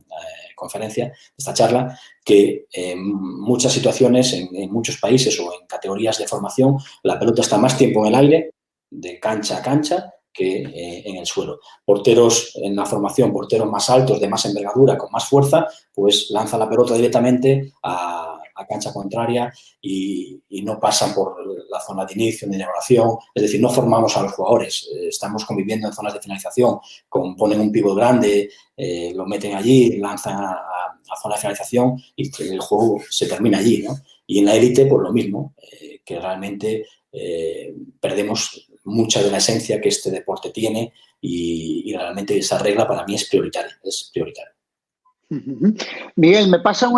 conferencia, de esta charla, que en muchas situaciones, en muchos países o en categorías de formación, la pelota está más tiempo en el aire, de cancha a cancha, que en el suelo. Porteros en la formación, porteros más altos, de más envergadura, con más fuerza, pues lanzan la pelota directamente a cancha contraria y no pasan por la zona de inicio, de elaboración, es decir, no formamos a los jugadores, estamos conviviendo en zonas de finalización, ponen un pívot grande, lo meten allí, lanzan a zona de finalización y el juego se termina allí, ¿no? Y en la élite, pues lo mismo, que realmente perdemos mucha de la esencia que este deporte tiene y realmente esa regla para mí es prioritaria, Miguel, me pasan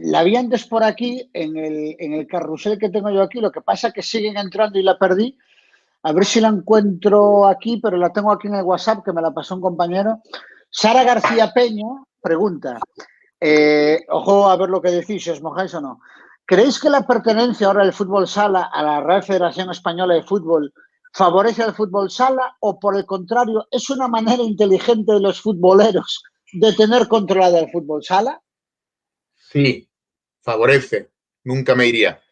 la vi antes por aquí en el carrusel que tengo yo aquí, lo que pasa es que siguen entrando y la perdí. A ver si la encuentro aquí, pero la tengo aquí en el WhatsApp que me la pasó un compañero. Sara García Peña pregunta, ojo a ver lo que decís, si os mojáis o no. ¿Creéis que la pertenencia ahora del fútbol sala a la Real Federación Española de Fútbol favorece al fútbol sala o, por el contrario, es una manera inteligente de los futboleros de tener controlado el fútbol sala? Sí, favorece. Nunca me iría.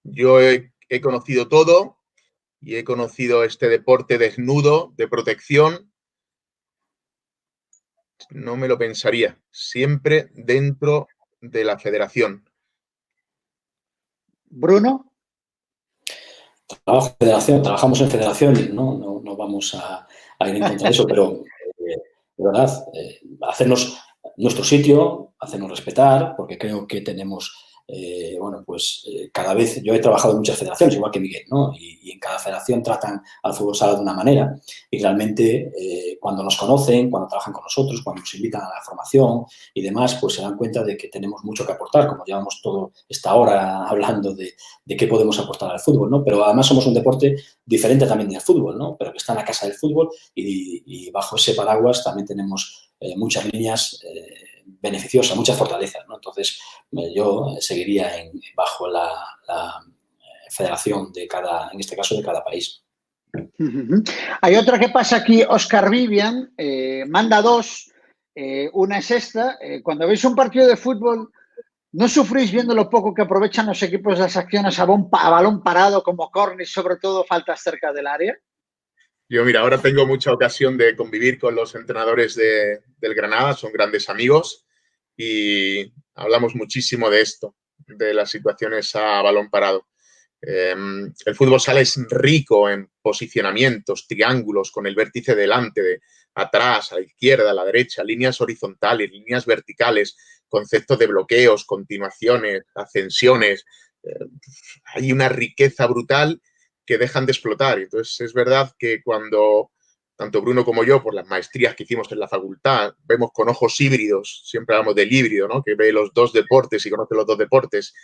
Yo he conocido todo y he conocido este deporte desnudo, de protección. No me lo pensaría. Siempre dentro de la federación. Bruno. Trabajamos en federaciones, ¿no? No vamos a ir en contra de eso, pero de verdad, hacernos nuestro sitio, hacernos respetar, porque creo que tenemos, cada vez, yo he trabajado en muchas federaciones, igual que Miguel, ¿no? Y en cada federación tratan al fútbol sala de una manera y realmente cuando nos conocen, cuando trabajan con nosotros, cuando nos invitan a la formación y demás, pues se dan cuenta de que tenemos mucho que aportar, como llevamos toda esta hora hablando de qué podemos aportar al fútbol, ¿no? Pero además somos un deporte diferente también del fútbol, ¿no? Pero que está en la casa del fútbol y bajo ese paraguas también tenemos muchas líneas beneficiosas, muchas fortalezas, ¿no? Entonces, yo seguiría bajo la federación de cada, en este caso, de cada país. Hay otra que pasa aquí, Oscar Vivian, manda dos. Una es esta. Cuando veis un partido de fútbol, ¿no sufrís viendo lo poco que aprovechan los equipos las acciones a balón parado como córner, sobre todo faltas cerca del área? Yo, mira, ahora tengo mucha ocasión de convivir con los entrenadores del Granada, son grandes amigos y hablamos muchísimo de esto, de las situaciones a balón parado. El fútbol sala es rico en posicionamientos, triángulos con el vértice delante, atrás, a la izquierda, a la derecha, líneas horizontales, líneas verticales, conceptos de bloqueos, continuaciones, ascensiones. Hay una riqueza brutal que dejan de explotar. Entonces, es verdad que cuando tanto Bruno como yo, por las maestrías que hicimos en la facultad, vemos con ojos híbridos, siempre hablamos del híbrido, ¿no? Que ve los dos deportes y conoce los dos deportes,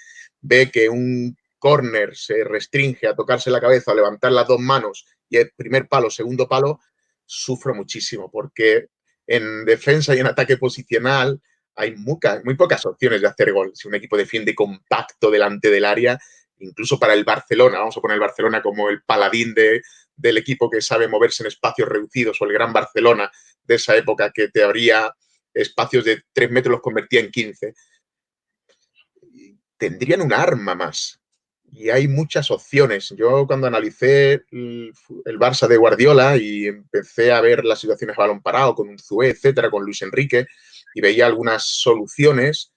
ve que un córner se restringe a tocarse la cabeza, a levantar las dos manos y el primer palo, segundo palo, sufro muchísimo porque en defensa y en ataque posicional hay muy pocas opciones de hacer gol. Si un equipo defiende compacto delante del área, incluso para el Barcelona, vamos a poner el Barcelona como el paladín del equipo que sabe moverse en espacios reducidos, o el Gran Barcelona de esa época que te abría espacios de 3 metros, los convertía en 15. Tendrían un arma más. Y hay muchas opciones. Yo cuando analicé el Barça de Guardiola y empecé a ver las situaciones a balón parado con Unzué, etcétera, con Luis Enrique, y veía algunas soluciones,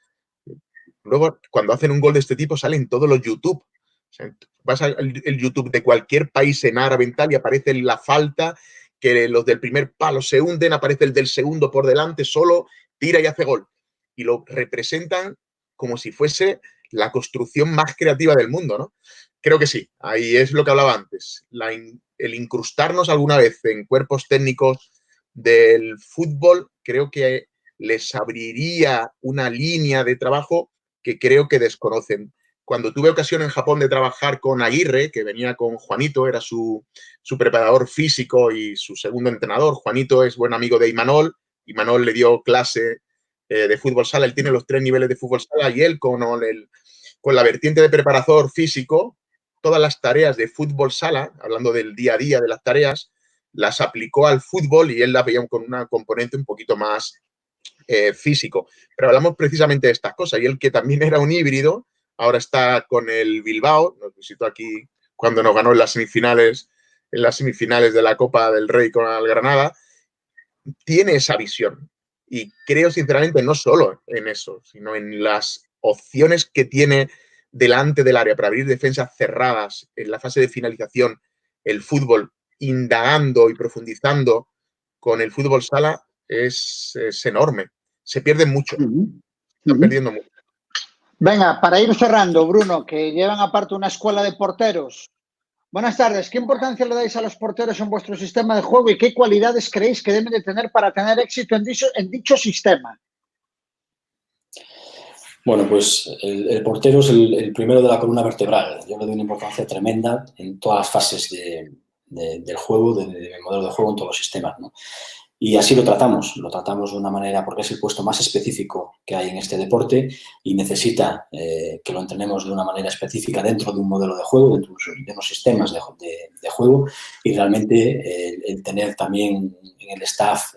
luego cuando hacen un gol de este tipo salen todos los YouTube. O sea, vas al YouTube de cualquier país en árabe en tal y aparece la falta, que los del primer palo se hunden, aparece el del segundo por delante, solo tira y hace gol. Y lo representan como si fuese la construcción más creativa del mundo, ¿no? Creo que sí, ahí es lo que hablaba antes. El incrustarnos alguna vez en cuerpos técnicos del fútbol, creo que les abriría una línea de trabajo que creo que desconocen. Cuando tuve ocasión en Japón de trabajar con Aguirre, que venía con Juanito, era su preparador físico y su segundo entrenador. Juanito es buen amigo de Imanol. Imanol le dio clase de fútbol sala. Él tiene los 3 niveles de fútbol sala y él con la vertiente de preparador físico, todas las tareas de fútbol sala, hablando del día a día de las tareas, las aplicó al fútbol y él las veía con una componente un poquito más físico. Pero hablamos precisamente de estas cosas. Y él, que también era un híbrido, ahora está con el Bilbao, nos visitó aquí cuando nos ganó en las semifinales de la Copa del Rey con el Granada, tiene esa visión. Y creo, sinceramente, no solo en eso, sino en las opciones que tiene delante del área para abrir defensas cerradas en la fase de finalización, el fútbol, indagando y profundizando con el fútbol sala, es enorme. Se pierde mucho. Están perdiendo mucho. Venga, para ir cerrando, Bruno, que llevan aparte una escuela de porteros. Buenas tardes. ¿Qué importancia le dais a los porteros en vuestro sistema de juego y qué cualidades creéis que deben de tener para tener éxito en dicho sistema? Bueno, pues el portero es el primero de la columna vertebral. Yo le doy una importancia tremenda en todas las fases del juego, del modelo de juego, en todos los sistemas, ¿no? Y así lo tratamos de una manera, porque es el puesto más específico que hay en este deporte y necesita que lo entrenemos de una manera específica dentro de un modelo de juego, dentro de unos sistemas de juego, y realmente el tener también en el staff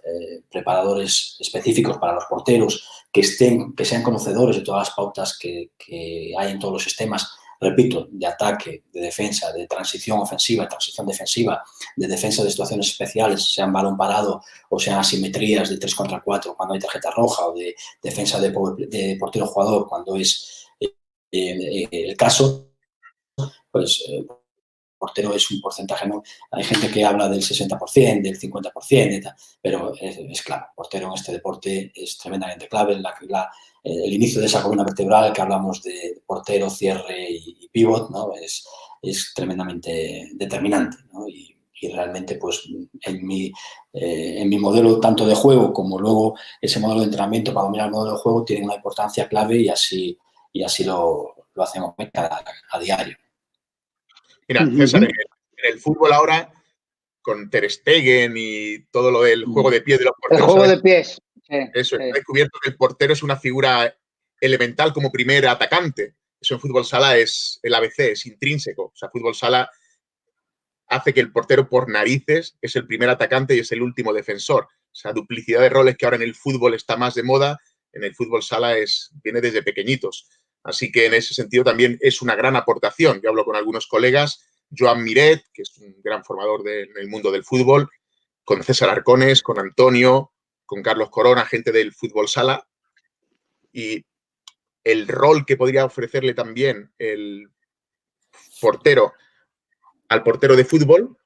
preparadores específicos para los porteros que sean conocedores de todas las pautas que hay en todos los sistemas, repito, de ataque, de defensa, de transición ofensiva, de transición defensiva, de defensa de situaciones especiales, sean balón parado o sean asimetrías de 3 contra 4 cuando hay tarjeta roja, o de defensa de portero-jugador cuando es el caso, pues portero es un porcentaje, ¿no? Hay gente que habla del 60%, del 50%, pero es claro, portero en este deporte es tremendamente clave. El inicio de esa columna vertebral que hablamos de portero, cierre y pivot, ¿no? Es tremendamente determinante, ¿no? Y realmente, pues, en mi modelo tanto de juego como luego ese modelo de entrenamiento para dominar el modelo de juego tiene una importancia clave y así lo hacemos a diario. Mira, César, en el fútbol ahora, con Ter Stegen y todo lo del juego de pies de los porteros. El juego de pies. Sí, eso, he descubierto que el portero es una figura elemental como primer atacante. Eso en fútbol sala es el ABC, es intrínseco. O sea, fútbol sala hace que el portero por narices es el primer atacante y es el último defensor. O sea, duplicidad de roles que ahora en el fútbol está más de moda, en el fútbol sala viene desde pequeñitos. Así que en ese sentido también es una gran aportación. Yo hablo con algunos colegas, Joan Miret, que es un gran formador en el mundo del fútbol, con César Arcones, con Antonio, con Carlos Corona, gente del fútbol sala. Y el rol que podría ofrecerle también el portero al portero de fútbol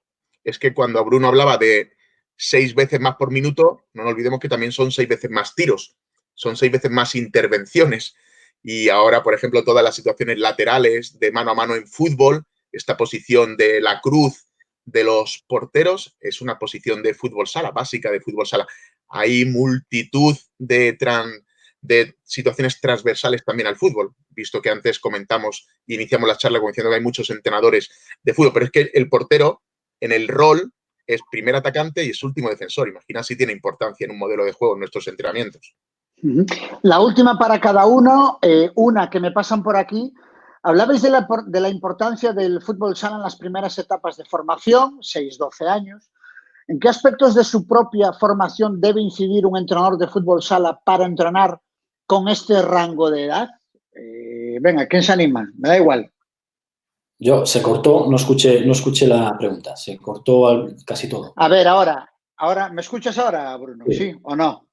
es que cuando Bruno hablaba de 6 veces más por minuto, no nos olvidemos que también son 6 veces más tiros, son 6 veces más intervenciones. Y ahora, por ejemplo, todas las situaciones laterales de mano a mano en fútbol, esta posición de la cruz de los porteros es una posición de fútbol sala, básica de fútbol sala. Hay multitud de situaciones transversales también al fútbol, visto que antes comentamos y iniciamos la charla diciendo que hay muchos entrenadores de fútbol, pero es que el portero en el rol es primer atacante y es último defensor. Imagina si tiene importancia en un modelo de juego en nuestros entrenamientos. La última para cada uno, una que me pasan por aquí. Hablabais de la importancia del fútbol sala en las primeras etapas de formación, 6-12 años. ¿En qué aspectos de su propia formación debe incidir un entrenador de fútbol sala para entrenar con este rango de edad? Venga, ¿quién se anima? Me da igual. Se cortó, no escuché la pregunta, se cortó casi todo. A ver, ahora, ¿me escuchas ahora, Bruno? ¿Sí o no?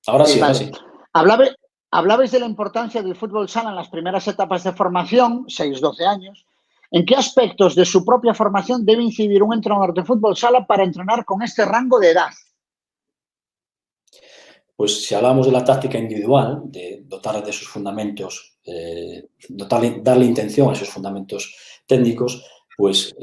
Ahora sí, vale. ahora sí. Hablabais de la importancia del fútbol sala en las primeras etapas de formación, 6-12 años. ¿En qué aspectos de su propia formación debe incidir un entrenador de fútbol sala para entrenar con este rango de edad? Pues si hablamos de la táctica individual, de dotar de sus fundamentos, darle intención a esos fundamentos técnicos, pues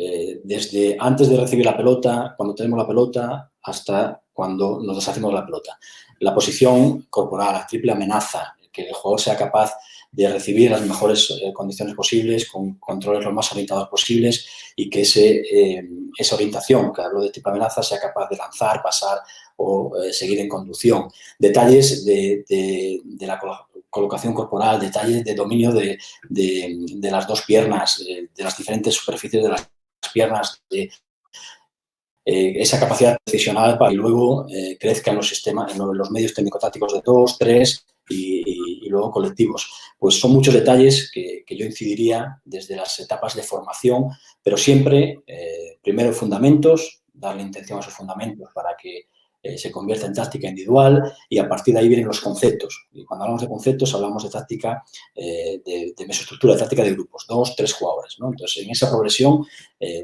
desde antes de recibir la pelota, cuando tenemos la pelota, hasta cuando nos deshacemos la pelota. La posición corporal, la triple amenaza, que el jugador sea capaz de recibir las mejores condiciones posibles, con controles lo más orientados posibles y que esa orientación, que hablo de triple amenaza, sea capaz de lanzar, pasar o seguir en conducción. Detalles de la colocación corporal, detalles de dominio de las dos piernas, de las diferentes superficies de las piernas, esa capacidad decisional para que luego crezca en los medios técnico-tácticos de 2, 3 y luego colectivos. Pues son muchos detalles que yo incidiría desde las etapas de formación, pero siempre, primero fundamentos, darle intención a esos fundamentos para que se convierta en táctica individual y a partir de ahí vienen los conceptos. Y cuando hablamos de conceptos hablamos de táctica de mesoestructura, de táctica de grupos, 2, 3 jugadores, ¿no? Entonces, en esa progresión,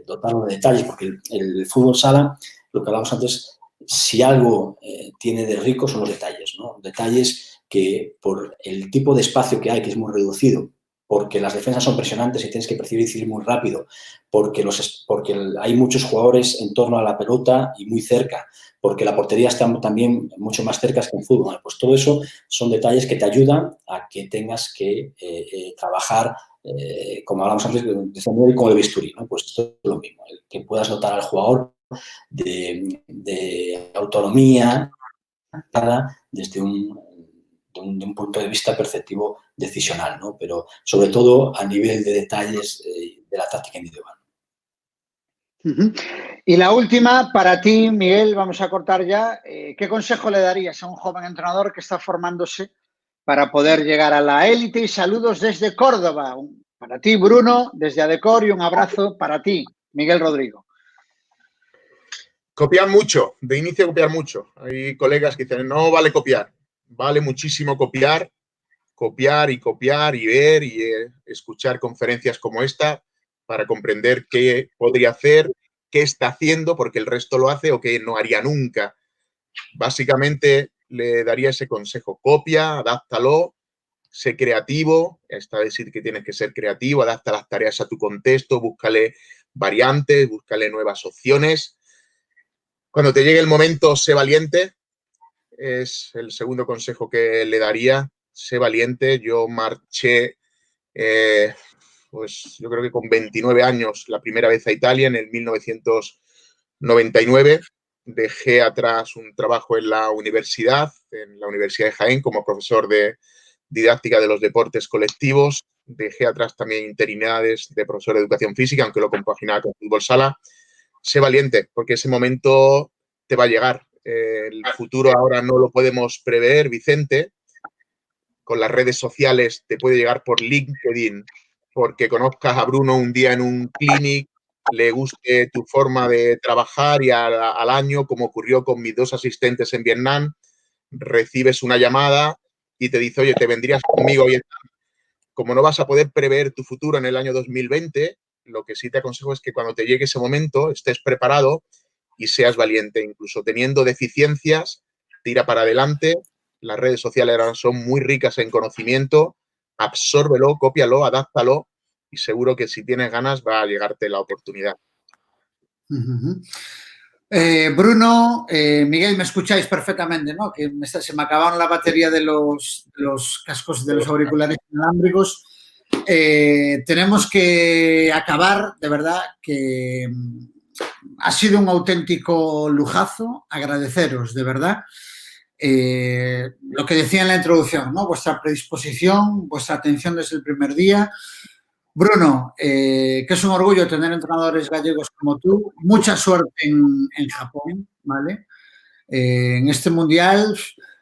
dotarlo de detalles, porque el fútbol sala, lo que hablamos antes, si algo tiene de rico son los detalles, ¿no? Detalles que por el tipo de espacio que hay, que es muy reducido, porque las defensas son presionantes y tienes que percibir y decidir muy rápido, porque hay muchos jugadores en torno a la pelota y muy cerca, porque la portería está también mucho más cerca que en fútbol. Pues todo eso son detalles que te ayudan a que tengas que trabajar, como hablamos antes, con el bisturí, ¿no? Pues esto es lo mismo, que puedas dotar al jugador de autonomía desde un punto de vista perceptivo decisional, ¿no? Pero sobre todo a nivel de detalles de la táctica individual. Y la última, para ti, Miguel, vamos a cortar ya. ¿Qué consejo le darías a un joven entrenador que está formándose para poder llegar a la élite? Y saludos desde Córdoba. Para ti, Bruno, desde Adecor, y un abrazo para ti, Miguel Rodrigo. Copiar mucho, de inicio copiar mucho. Hay colegas que dicen, no vale copiar, vale muchísimo copiar y ver y escuchar conferencias como esta para comprender qué podría hacer, qué está haciendo, porque el resto lo hace o qué no haría nunca. Básicamente le daría ese consejo, copia, adáptalo, sé creativo, esta vez sí que tienes que ser creativo, adapta las tareas a tu contexto, búscale variantes, búscale nuevas opciones. Cuando te llegue el momento, sé valiente, es el segundo consejo que le daría, sé valiente. Yo marché, pues yo creo que con 29 años, la primera vez a Italia en el 1999. Dejé atrás un trabajo en la Universidad de Jaén, como profesor de didáctica de los deportes colectivos. Dejé atrás también interinidades de profesor de educación física, aunque lo compaginaba con fútbol sala. Sé valiente, porque ese momento te va a llegar. El futuro ahora no lo podemos prever, Vicente. Con las redes sociales te puede llegar por LinkedIn, porque conozcas a Bruno un día en un clinic, le guste tu forma de trabajar y al año, como ocurrió con mis 2 asistentes en Vietnam, recibes una llamada y te dice, oye, ¿te vendrías conmigo? Y como no vas a poder prever tu futuro en el año 2020, lo que sí te aconsejo es que cuando te llegue ese momento estés preparado y seas valiente. Incluso teniendo deficiencias, tira para adelante. Las redes sociales ahora son muy ricas en conocimiento. Absórbelo, cópialo, adáptalo y seguro que si tienes ganas va a llegarte la oportunidad. Bruno, Miguel, me escucháis perfectamente, ¿no? Que se me acabaron la batería de los cascos, de los auriculares inalámbricos. Tenemos que acabar, de verdad, que ha sido un auténtico lujazo. Agradeceros, de verdad, lo que decía en la introducción, ¿no? Vuestra predisposición, vuestra atención desde el primer día. Bruno, que es un orgullo tener entrenadores gallegos como tú. Mucha suerte en Japón, ¿vale? En este mundial,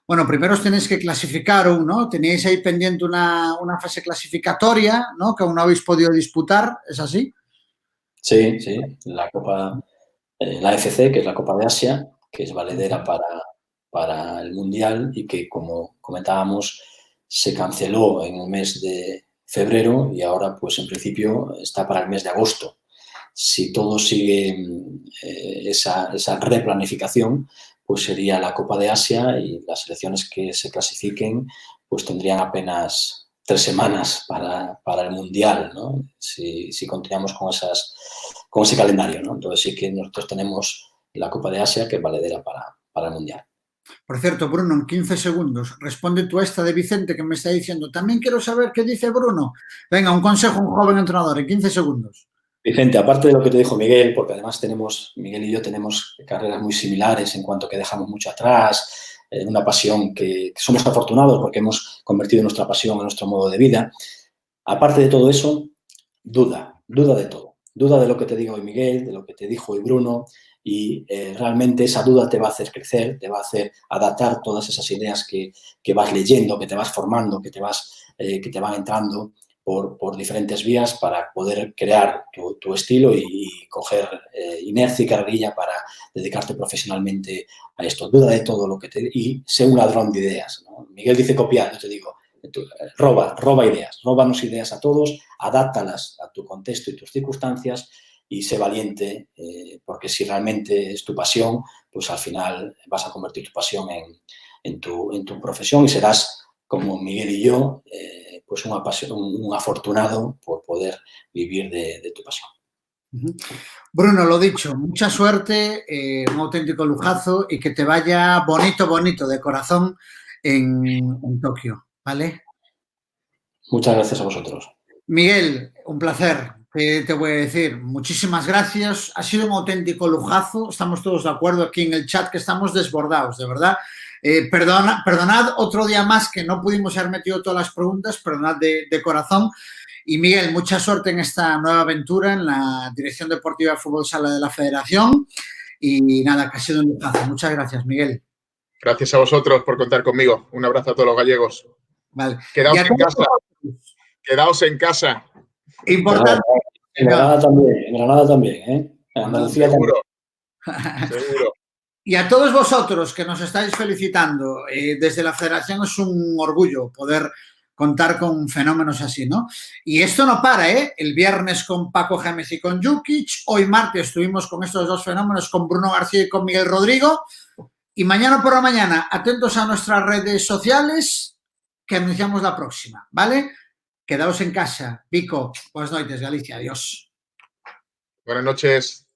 bueno, primero os tenéis que clasificar aún, ¿no? Tenéis ahí pendiente una fase clasificatoria, ¿no? Que aún no habéis podido disputar, ¿es así? Sí, sí, la Copa, la AFC, que es la Copa de Asia, que es valedera para el Mundial y que, como comentábamos, se canceló en el mes de febrero y ahora, pues, en principio, está para el mes de agosto. Si todo sigue esa replanificación, pues sería la Copa de Asia y las selecciones que se clasifiquen, pues tendrían apenas 3 semanas para el Mundial, ¿no? Si continuamos con ese calendario, ¿no? Entonces sí que nosotros tenemos la Copa de Asia que es valedera para el Mundial. Por cierto, Bruno, en 15 segundos, responde tú a esta de Vicente que me está diciendo, también quiero saber qué dice Bruno. Venga, un consejo a un joven entrenador en 15 segundos. Vicente, aparte de lo que te dijo Miguel, porque además Miguel y yo tenemos carreras muy similares en cuanto que dejamos mucho atrás, una pasión que somos afortunados porque hemos convertido nuestra pasión en nuestro modo de vida. Aparte de todo eso, duda de todo. Duda de lo que te digo hoy Miguel, de lo que te dijo hoy Bruno, y realmente esa duda te va a hacer crecer, te va a hacer adaptar todas esas ideas que vas leyendo, que te vas formando, que te van entrando por diferentes vías para poder crear tu estilo y coger inercia y carrerilla para dedicarte profesionalmente a esto. Duda de todo lo que y sé un ladrón de ideas, ¿no? Miguel dice copiar, yo te digo, roba ideas, róbanos ideas a todos, adáptalas a tu contexto y tus circunstancias y sé valiente, porque si realmente es tu pasión, pues al final vas a convertir tu pasión en tu profesión y serás, como Miguel y yo, pues un afortunado por poder vivir de tu pasión. Bruno, lo dicho, mucha suerte, un auténtico lujazo y que te vaya bonito, bonito, de corazón en Tokio, ¿vale? Muchas gracias a vosotros. Miguel, un placer. te voy a decir, muchísimas gracias. Ha sido un auténtico lujazo. Estamos todos de acuerdo aquí en el chat que estamos desbordados, de verdad. Perdonad otro día más que no pudimos haber metido todas las preguntas, perdonad de corazón. Y Miguel, mucha suerte en esta nueva aventura en la Dirección Deportiva de Fútbol Sala de la Federación. Y nada, que ha sido un lujazo. Muchas gracias, Miguel. Gracias a vosotros por contar conmigo. Un abrazo a todos los gallegos. Vale. Quedaos en casa. Quedaos en casa. Importante. En Granada también, ¿eh? En Andalucía seguro. También. Seguro. Y a todos vosotros que nos estáis felicitando, desde la Federación es un orgullo poder contar con fenómenos así, ¿no? Y esto no para, ¿eh? El viernes con Paco Gémez y con Jukic, hoy martes estuvimos con estos dos fenómenos, con Bruno García y con Miguel Rodrigo, y mañana por la mañana, atentos a nuestras redes sociales, que anunciamos la próxima, ¿vale? Quedaos en casa. Vico, buenas noches, Galicia, adiós. Buenas noches.